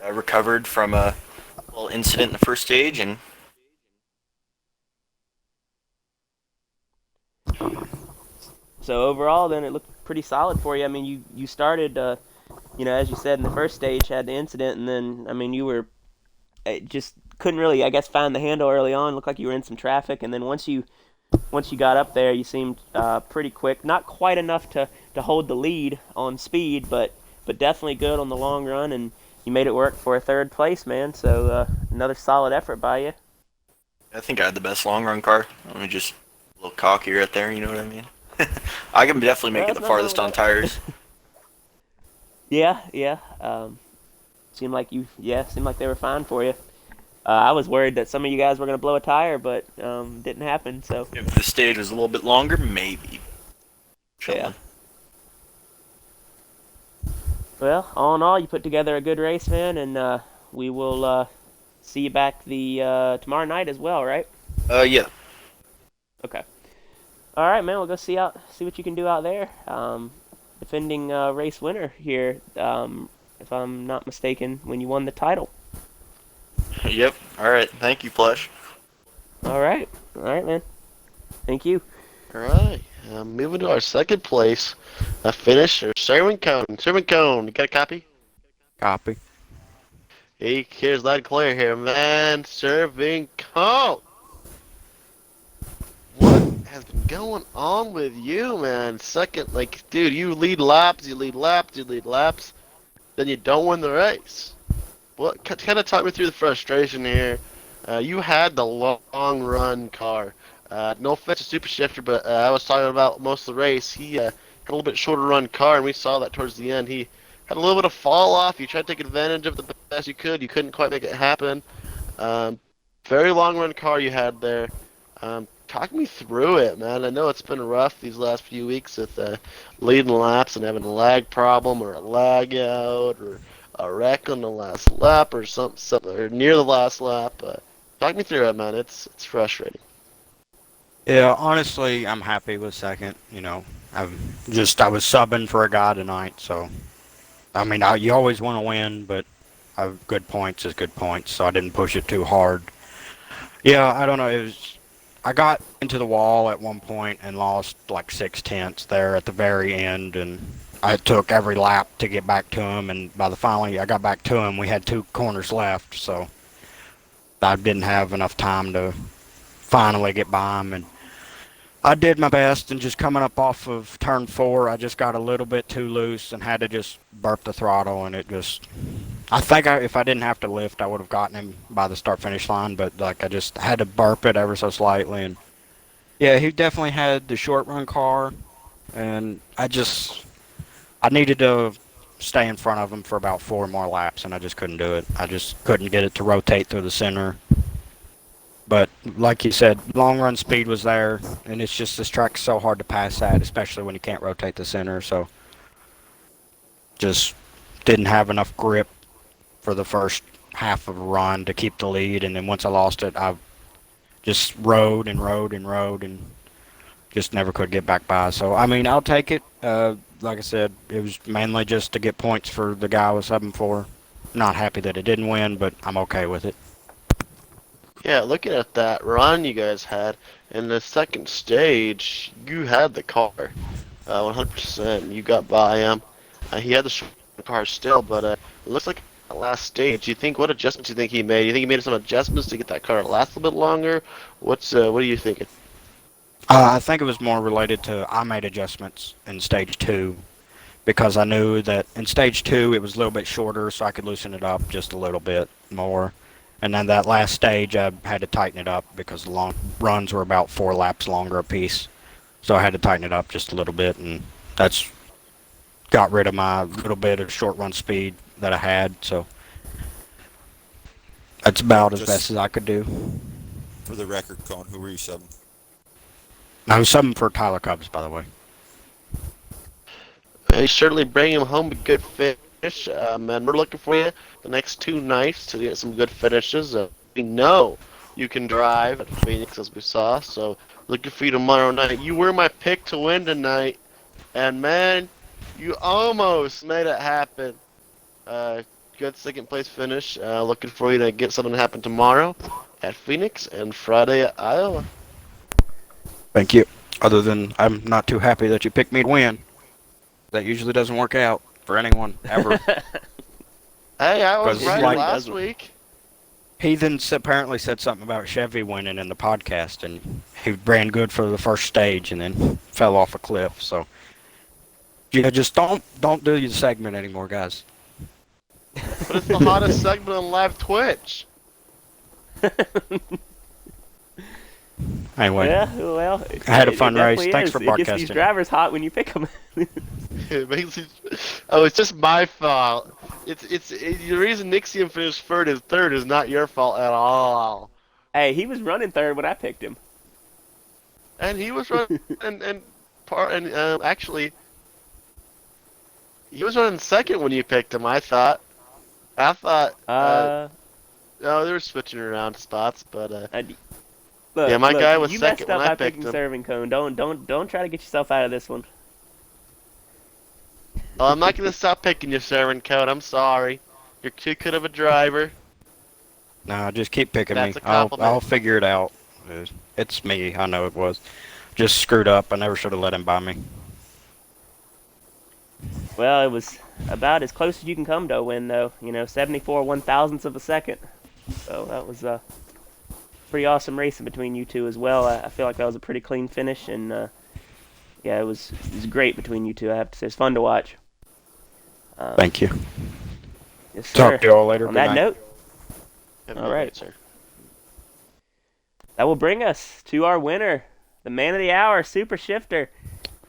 I recovered from a little incident in the first stage, and So overall, then it looked pretty solid for you. I mean, you started, as you said in the first stage, had the incident, and then I mean, you were just couldn't really, I guess, find the handle early on. Looked like you were in some traffic, and then once you got up there, you seemed pretty quick. Not quite enough to hold the lead on speed, but definitely good on the long run, and you made it work for a third place, man. So another solid effort by you. I think I had the best long run car. Let me just a little cocky right there, you know what I mean? I can definitely make Well, it the there's nothing wrong farthest with on that. tires. Yeah. Seemed like they were fine for you. I was worried that some of you guys were going to blow a tire, but didn't happen. So If the stage was a little bit longer, maybe. yeah. Well, all in all, you put together a good race, man, and we will see you back the tomorrow night as well, right? Yeah. Okay. All right, man. We'll go see what you can do out there. Defending race winner here, if I'm not mistaken, when you won the title. Yep. All right. Thank you, Plush. All right, man. Thank you. All right, moving to our second place finisher, Sherman Cone. Sherman Cone, you got a copy? Copy. Hey, here's loud and clear here, man. Serving Cone. What has been going on with you, man? Second, dude, you lead laps, then you don't win the race. What kind of talk me through the frustration here? You had the long run car. No offense to Super Shifter, but I was talking about most of the race. He had a little bit shorter run car, and we saw that towards the end. He had a little bit of fall off. You tried to take advantage of it the best you could. You couldn't quite make it happen. Very long run car you had there. Talk me through it, man. I know it's been rough these last few weeks with leading laps and having a lag problem or a lag out or a wreck on the last lap or something or near the last lap. Talk me through it, man. It's frustrating. Yeah, honestly, I'm happy with second. I was subbing for a guy tonight, so I mean, you always want to win, but good points is good points, so I didn't push it too hard. Yeah, I don't know. I got into the wall at one point and lost like 6/10 there at the very end, and I took every lap to get back to him, and finally I got back to him, we had 2 corners left, so I didn't have enough time to finally get by him, and I did my best, and just coming up off of turn 4, I just got a little bit too loose and had to just burp the throttle, and I think if I didn't have to lift, I would have gotten him by the start-finish line, but I just had to burp it ever so slightly, and yeah, he definitely had the short-run car, and I needed to stay in front of him for about 4 more laps, and I just couldn't do it. I just couldn't get it to rotate through the center. But like you said, long run speed was there, and it's just this track's so hard to pass at, especially when you can't rotate the center. So just didn't have enough grip for the first half of a run to keep the lead, and then once I lost it, I just rode and rode and rode and just never could get back by. So I mean, I'll take it. Like I said, it was mainly just to get points for the guy I was subbing for. Not happy that it didn't win, but I'm okay with it. Yeah, looking at that run you guys had in the second stage, you had the car, 100%. You got by him. He had the car still, but it looks like the last stage. You think what adjustments do you think he made? You think he made some adjustments to get that car to last a little bit longer? What are you thinking? I think it was more related to I made adjustments in stage 2 because I knew that in stage 2 it was a little bit shorter, so I could loosen it up just a little bit more. And then that last stage, I had to tighten it up because the long runs were about 4 laps longer a piece. So I had to tighten it up just a little bit, and that's got rid of my little bit of short run speed that I had. So that's about as best as I could do. For the record, Cone, who were you subbing? I was subbing for Tyler Cubs, by the way. Hey, certainly bring him home a good finish, and we're looking for you the next 2 nights to get some good finishes. We know you can drive at Phoenix, as we saw, so looking for you tomorrow night. You were my pick to win tonight, and man, you almost made it happen. Good second place finish. Looking for you to get something to happen tomorrow at Phoenix and Friday at Iowa. Thank you. Other than I'm not too happy that you picked me to win. That usually doesn't work out for anyone, ever. Hey, I was 'Cause right like- last week. He apparently said something about Chevy winning in the podcast, and he ran good for the first stage and then fell off a cliff. So, yeah, just don't do your segment anymore, guys. But it's the hottest segment on live Twitch. Anyway, Yeah, well, I had a fun it race. definitely Thanks is. for It gets these broadcasting. drivers hot when you pick them. It makes it, oh, it's just my fault. The reason Nixium finished third is not your fault at all. Hey, he was running third when I picked him. And he was running and actually he was running second when you picked him. I thought. No, they were switching around spots, but Look, yeah, my look, guy was you second messed up when I by picked picking him. serving cone. Don't try to get yourself out of this one. Oh, I'm not gonna stop picking you, Saren Code. I'm sorry. You're too good of a driver. No, just keep picking That's me. a compliment. I'll figure it out. It's me. I know it was. Just screwed up. I never should have let him buy me. Well, it was about as close as you can come to a win, though. 74 1/1000ths of a second. So that was a pretty awesome racing between you two as well. I feel like that was a pretty clean finish, and yeah, it was great between you two. I have to say, it's fun to watch. Thank you. Yes, sir. Talk to y'all later. On Good that night. note, Have All no right. answer. that will bring us to our winner, the man of the hour, Super Shifter.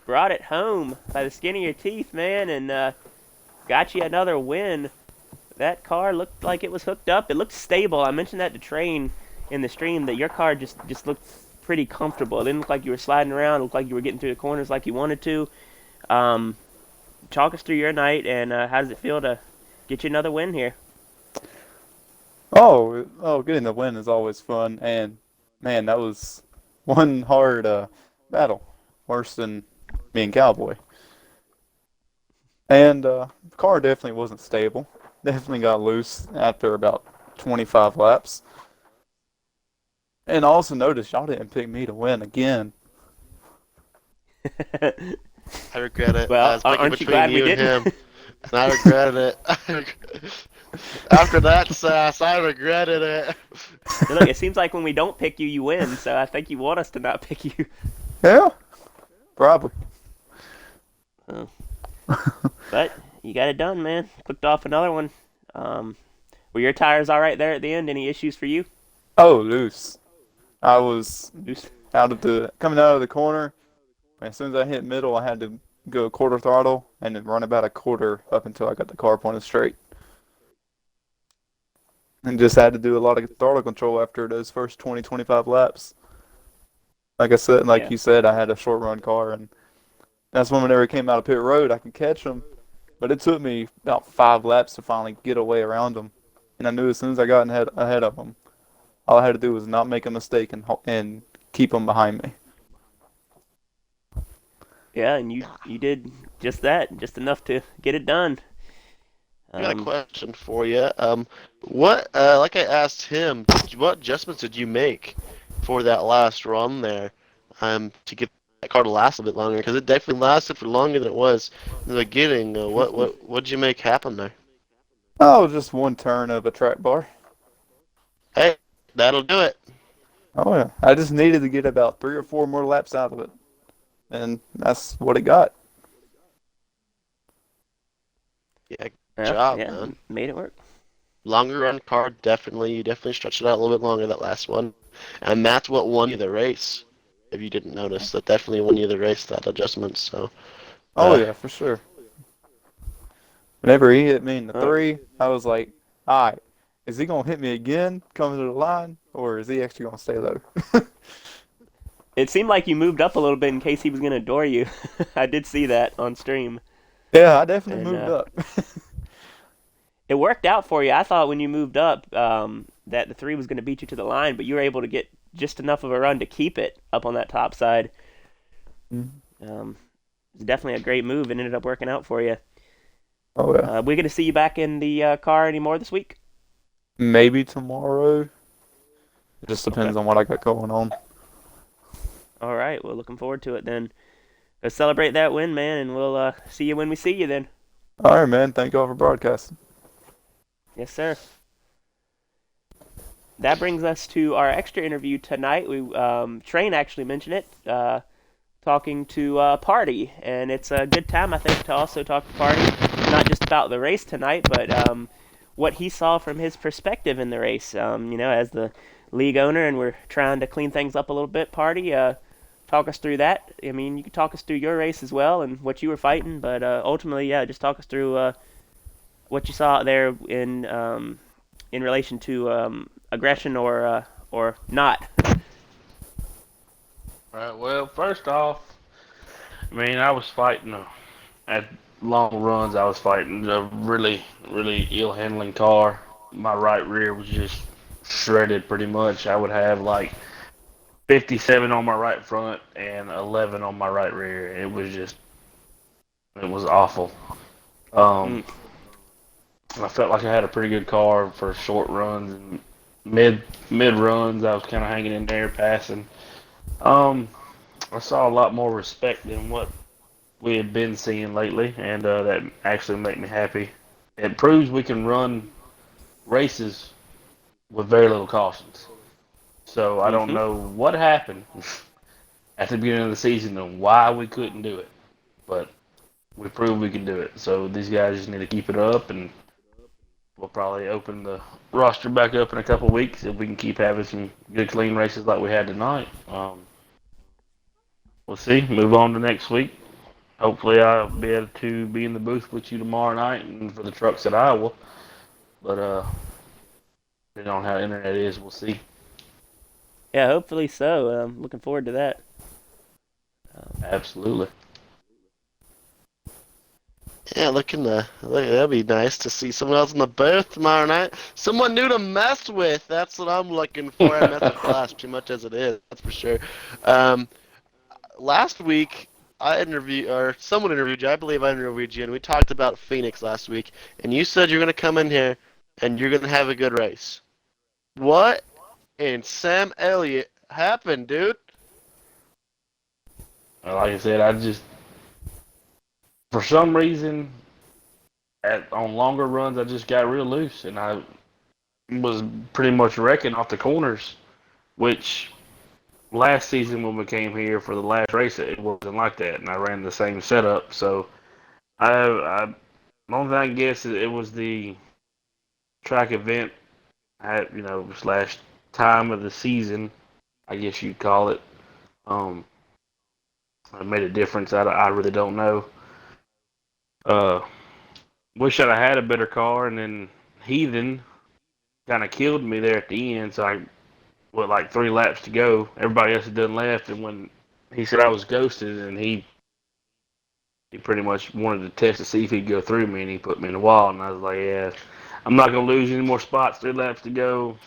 Brought it home by the skin of your teeth, man, and got you another win. That car looked like it was hooked up. It looked stable. I mentioned that to Train in the stream, that your car just looked pretty comfortable. It didn't look like you were sliding around. It looked like you were getting through the corners like you wanted to. Talk us through your night, and how does it feel to get you another win here? Oh, getting the win is always fun, and man, that was one hard battle, worse than me and Cowboy. And the car definitely wasn't stable. Definitely got loose after about 25 laps. And I also noticed y'all didn't pick me to win again. I regret it. Well, I was picking aren't you between glad we you and didn't? him, and I regretted it. After that sass, I regretted it. Look, it seems like when we don't pick you, you win. So I think you want us to not pick you. Yeah, probably. But you got it done, man. Clicked off another one. Were your tires all right there at the end? Any issues for you? Oh, loose. I was Loose. coming out of the corner. As soon as I hit middle, I had to go quarter throttle and then run about a quarter up until I got the car pointed straight. and just had to do a lot of throttle control after those first 20, 25 laps. Like I said, like Yeah. you said, I had a short run car, and that's when whenever it came out of pit road, I could catch them. But it took me about 5 laps to finally get away around them. And I knew as soon as I got ahead of them, all I had to do was not make a mistake and keep them behind me. Yeah, and you did just that, just enough to get it done. I got a Um, question for you. What, like I asked him, what adjustments did you make for that last run there, to get that car to last a bit longer? Because it definitely lasted for longer than it was in the beginning. What did you make happen there? Oh, just one turn of a track bar. Hey, that'll do it. Oh yeah, I just needed to get about 3 or 4 more laps out of it, and that's what it got. Yeah, good yeah, job, yeah, man. made it work. Longer run car, definitely. You definitely stretched it out a little bit longer that last one, and that's what won you the race. If you didn't notice, that definitely won you the race. That adjustment. So, Oh uh, yeah, for sure. Whenever he hit me in the Oh, three, I was like, all right, is he gonna hit me again coming to the line, or is he actually gonna stay low? it seemed like you moved up a little bit in case he was gonna door you. I did see that on stream, Yeah, I definitely and moved up. it worked out for you. I thought when you moved up that the three was gonna beat you to the line, but you were able to get just enough of a run to keep it up on that top side. Um, it's definitely a great move, and ended up working out for you. Oh yeah, We're gonna see you back in the car anymore this week. maybe tomorrow. It just Okay. depends on what I got going on. All right. Well, looking forward to it then. Go celebrate that win, man, and we'll see you when we see you then. All right, man. Thank y'all for broadcasting. Yes, sir. That brings us to our extra interview tonight. We Train actually mentioned it, talking to Party, and it's a good time I think to also talk to Party, not just about the race tonight, but what he saw from his perspective in the race. As the league owner, and we're trying to clean things up a little bit. Party, talk us through that. I mean, you could talk us through your race as well and what you were fighting, but ultimately, yeah, just talk us through what you saw out there in relation to aggression or not. Right. Well, first off, I mean, I was fighting at long runs. I was fighting a really, really ill handling car. My right rear was just shredded pretty much. I would have like 57 on my right front and 11 on my right rear. It was awful. Um, Mm. I felt like I had a pretty good car for short runs and mid runs. I was kind of hanging in there, passing. Um, I saw a lot more respect than what we had been seeing lately, and that actually made me happy. It proves we can run races with very little cautions. So I don't Mm-hmm. know what happened at the beginning of the season and why we couldn't do it, but we proved we can do it. So these guys just need to keep it up, and we'll probably open the roster back up in a couple weeks if we can keep having some good, clean races like we had tonight. We'll see. Move on to next week. Hopefully, I'll be able to be in the booth with you tomorrow night and for the trucks at Iowa. But depending on how the internet is, we'll see. Yeah, hopefully so. Looking forward to that. Um, Absolutely. yeah, that'll be nice to see someone else in the booth tomorrow night. Someone new to mess with. That's what I'm looking for. I mess with Flash too much as it is. That's for sure. Um, Last week I interviewed, or someone interviewed you. I believe I interviewed you, and we talked about Phoenix last week. And you said you're gonna come in here and you're gonna have a good race. What in Sam Elliott happened, dude? Like I said, for some reason, on longer runs, I just got real loose, and I was pretty much wrecking off the corners, which last season when we came here for the last race, it wasn't like that, and I ran the same setup. So the only thing I can guess is it was the track event at slash time of the season, I guess you'd call it. Um, it made a difference. I really don't know. Uh, Wish I'd have had a better car, and then Heathen kind of killed me there at the end. So I with like 3 laps to go, everybody else had done left, and when he said I was ghosted, and he pretty much wanted to test to see if he'd go through me, and he put me in the wall, and I was like, yeah, I'm not gonna lose any more spots. 3 laps to go.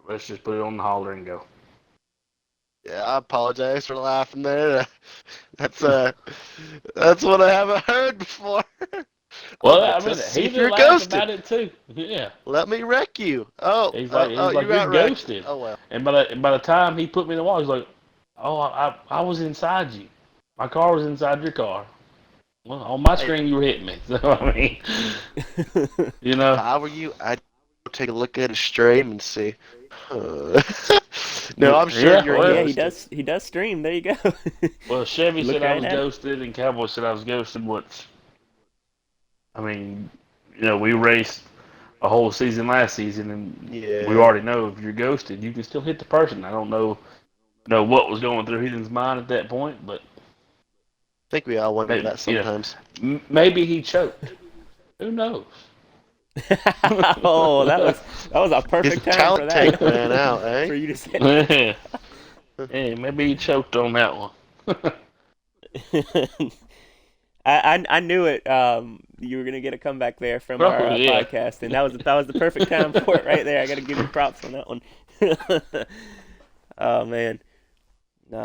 Let's just put it on the hauler and go. Yeah, I apologize for laughing there. That's that's what I haven't heard before. I'm Well, gonna I mean, test to see he if did you're laugh ghosted. about it too. Yeah, Let me wreck you. Oh, he's like you you're got wrecked. ghosted, Oh well. and by the time he put me in the wall, he's like, oh, I was inside you. My car was inside your car. Well, on my Hey, screen you were hitting me. So I mean, you if know, I were you, I'd take a look at his stream and see. Huh. No, I'm sure yeah. you're Yeah, Well, ghosted. he does stream. There you go. well, Chevy Look said I right was at it. ghosted, and Cowboy said I was ghosted. Which I mean, we raced a whole season last season, and we Yeah, already know if you're ghosted, you can still hit the person. I don't know what was going through Heathen's mind at that point, but I think we all wonder maybe, that sometimes. maybe he choked. Who knows? Oh, that was a His perfect time for talent tank that. ran out, eh? For you to say Yeah, hey, maybe he choked on that one. that. I knew it. You were gonna get a comeback there from our Oh yeah, podcast, and that was the perfect time for it right there. I got to give you props on that one. Oh man,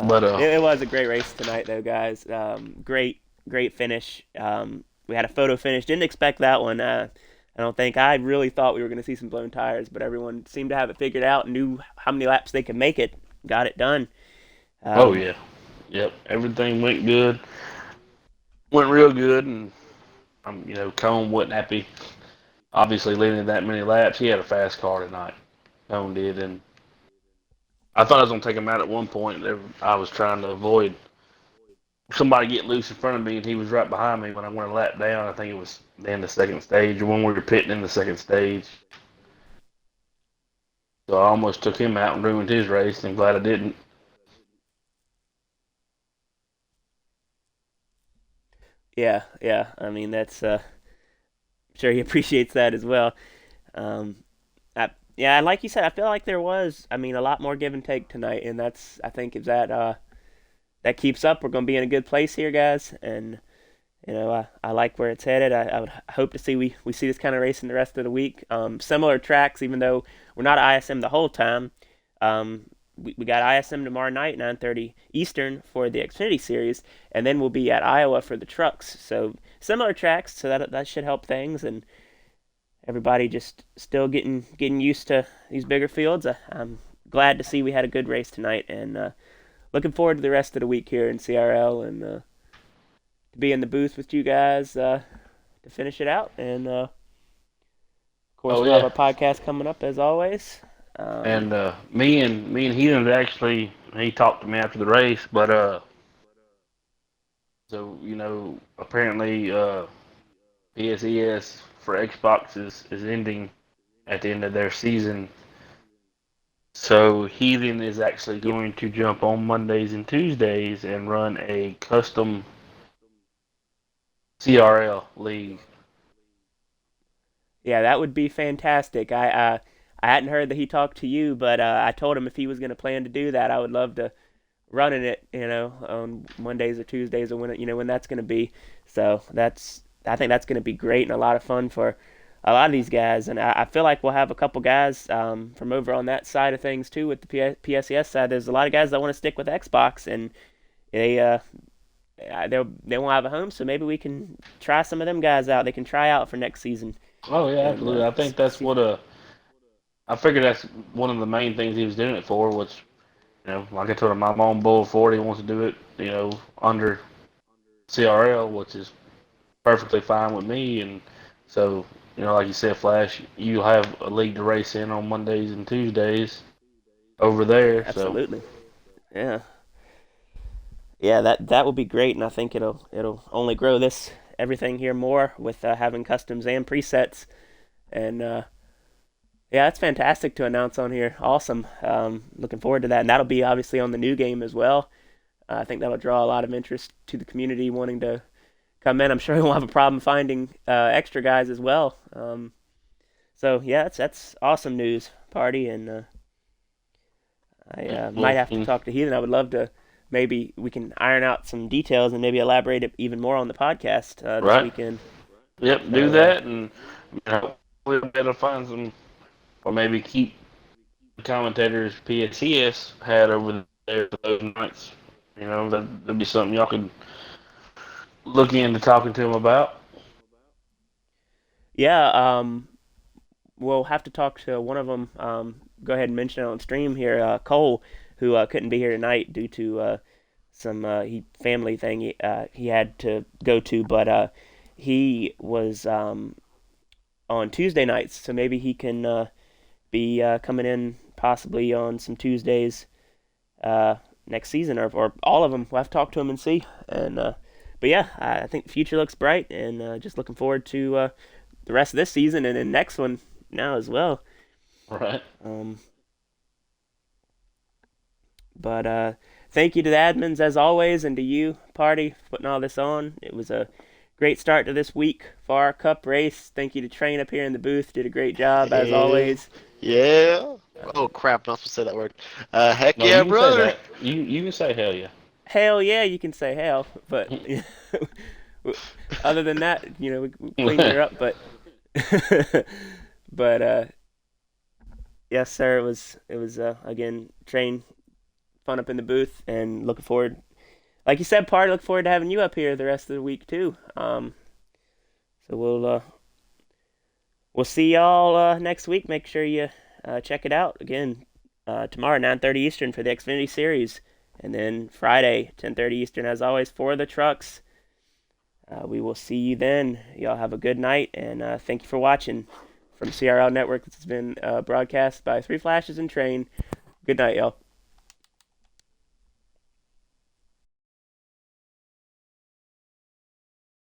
but it was a great race tonight, though, guys. Great finish. We had a photo finish. Didn't expect that one. I don't think I really thought we were going to see some blown tires, but everyone seemed to have it figured out. Knew how many laps they could make it. Got it done. oh Um, yeah, yep. Everything went good, went real good, and Cone wasn't happy. Obviously, leading that many laps, he had a fast car tonight. Cone did, and I thought I was gonna take him out at one point. I was trying to avoid somebody getting loose in front of me, and he was right behind me when I went a lap down. I think it was the end of the second stage, or when we were pitting in the second stage. So I almost took him out and ruined his race, and glad I didn't. yeah. I mean, that's sure he appreciates that as well. Um, yeah, like you said, I feel like there was, I mean, a lot more give and take tonight, and that's, I think, if that keeps up, we're going to be in a good place here, guys. And I like where it's headed. I would hope to see we see this kind of racing the rest of the week. Similar tracks, even though we're not at ISM the whole time. We got ISM tomorrow night, 9:30 Eastern for the Xfinity Series, and then we'll be at Iowa for the trucks. So similar tracks, so that should help things, and everybody just still getting used to these bigger fields. I'm glad to see we had a good race tonight, and looking forward to the rest of the week here in CRL, and to be in the booth with you guys to finish it out. And of course, Oh we'll have yeah, our podcast coming up as always. Um, and me and Heathen actually he talked to me after the race, but so apparently PSES for Xbox is ending at the end of their season. So Heathen is actually yep. going to jump on Mondays and Tuesdays and run a custom CRL league. Yeah, that would be fantastic. I hadn't heard that he talked to you, but I told him if he was going to plan to do that, I would love to run in it. On Mondays or Tuesdays or when that's going to be. So I think that's going to be great and a lot of fun for a lot of these guys. And I feel like we'll have a couple guys from over on that side of things too with the PSES side. There's a lot of guys that want to stick with Xbox, and they won't have a home, so maybe we can try some of them guys out. They can try out for next season, Oh yeah, and absolutely. I think that's see. what I figured that's one of the main things he was doing it for. Which like I told him, I'm on board for it. He wants to do it, under CRL, which is perfectly fine with me. And so, like you said, Flash, you have a league to race in on Mondays and Tuesdays over there. So, Absolutely, yeah, yeah. That will be great, and I think it'll only grow this everything here more with having customs and presets, and yeah, that's fantastic to announce on here. Awesome. Looking forward to that, and that'll be obviously on the new game as well. I think that'll draw a lot of interest to the community wanting to come in. I'm sure we won't have a problem finding extra guys as well. So yeah, that's awesome news, party, and I might Well, have to talk to Heathen. I would love to. Maybe we can iron out some details and maybe elaborate it even more on the podcast this right. weekend. Yep, do So that, and we'll be able to find some, or maybe keep the commentators PSCS had over there for those nights. That'd be something y'all could look into talking to them about. yeah, we'll have to talk to one of them. Go ahead and mention it on stream here. Cole, who couldn't be here tonight due to some family thing he had to go to, but he was on Tuesday nights, so maybe he can be coming in possibly on some Tuesdays uh, next season, or all of them. We'll have to talk to him and see. And but yeah, I think the future looks bright, and just looking forward to the rest of this season and the next one now as well. Right. Um, but thank you to the admins as always, and to you, Party, for putting all this on. It was a great start to this week for our cup race. Thank you to Train up here in the booth. Did a great job as Hey, always. yeah. Oh crap! I'm not supposed to say that word. Heck No, yeah, you can say brother. that. You can say hell yeah. Hell yeah, you can say hell, but other than that, we cleaned her up. But but yes, sir. It was again Train fun up in the booth, and looking forward, like you said, Party. Look forward to having you up here the rest of the week too. So we'll see y'all next week. Make sure you check it out again tomorrow 9:30 Eastern for the Xfinity Series, and then Friday 10:30 Eastern as always for the trucks. We will see you then. Y'all have a good night, and thank you for watching from CRL Network. This has been broadcast by Three Flashes and Train. Good night, y'all.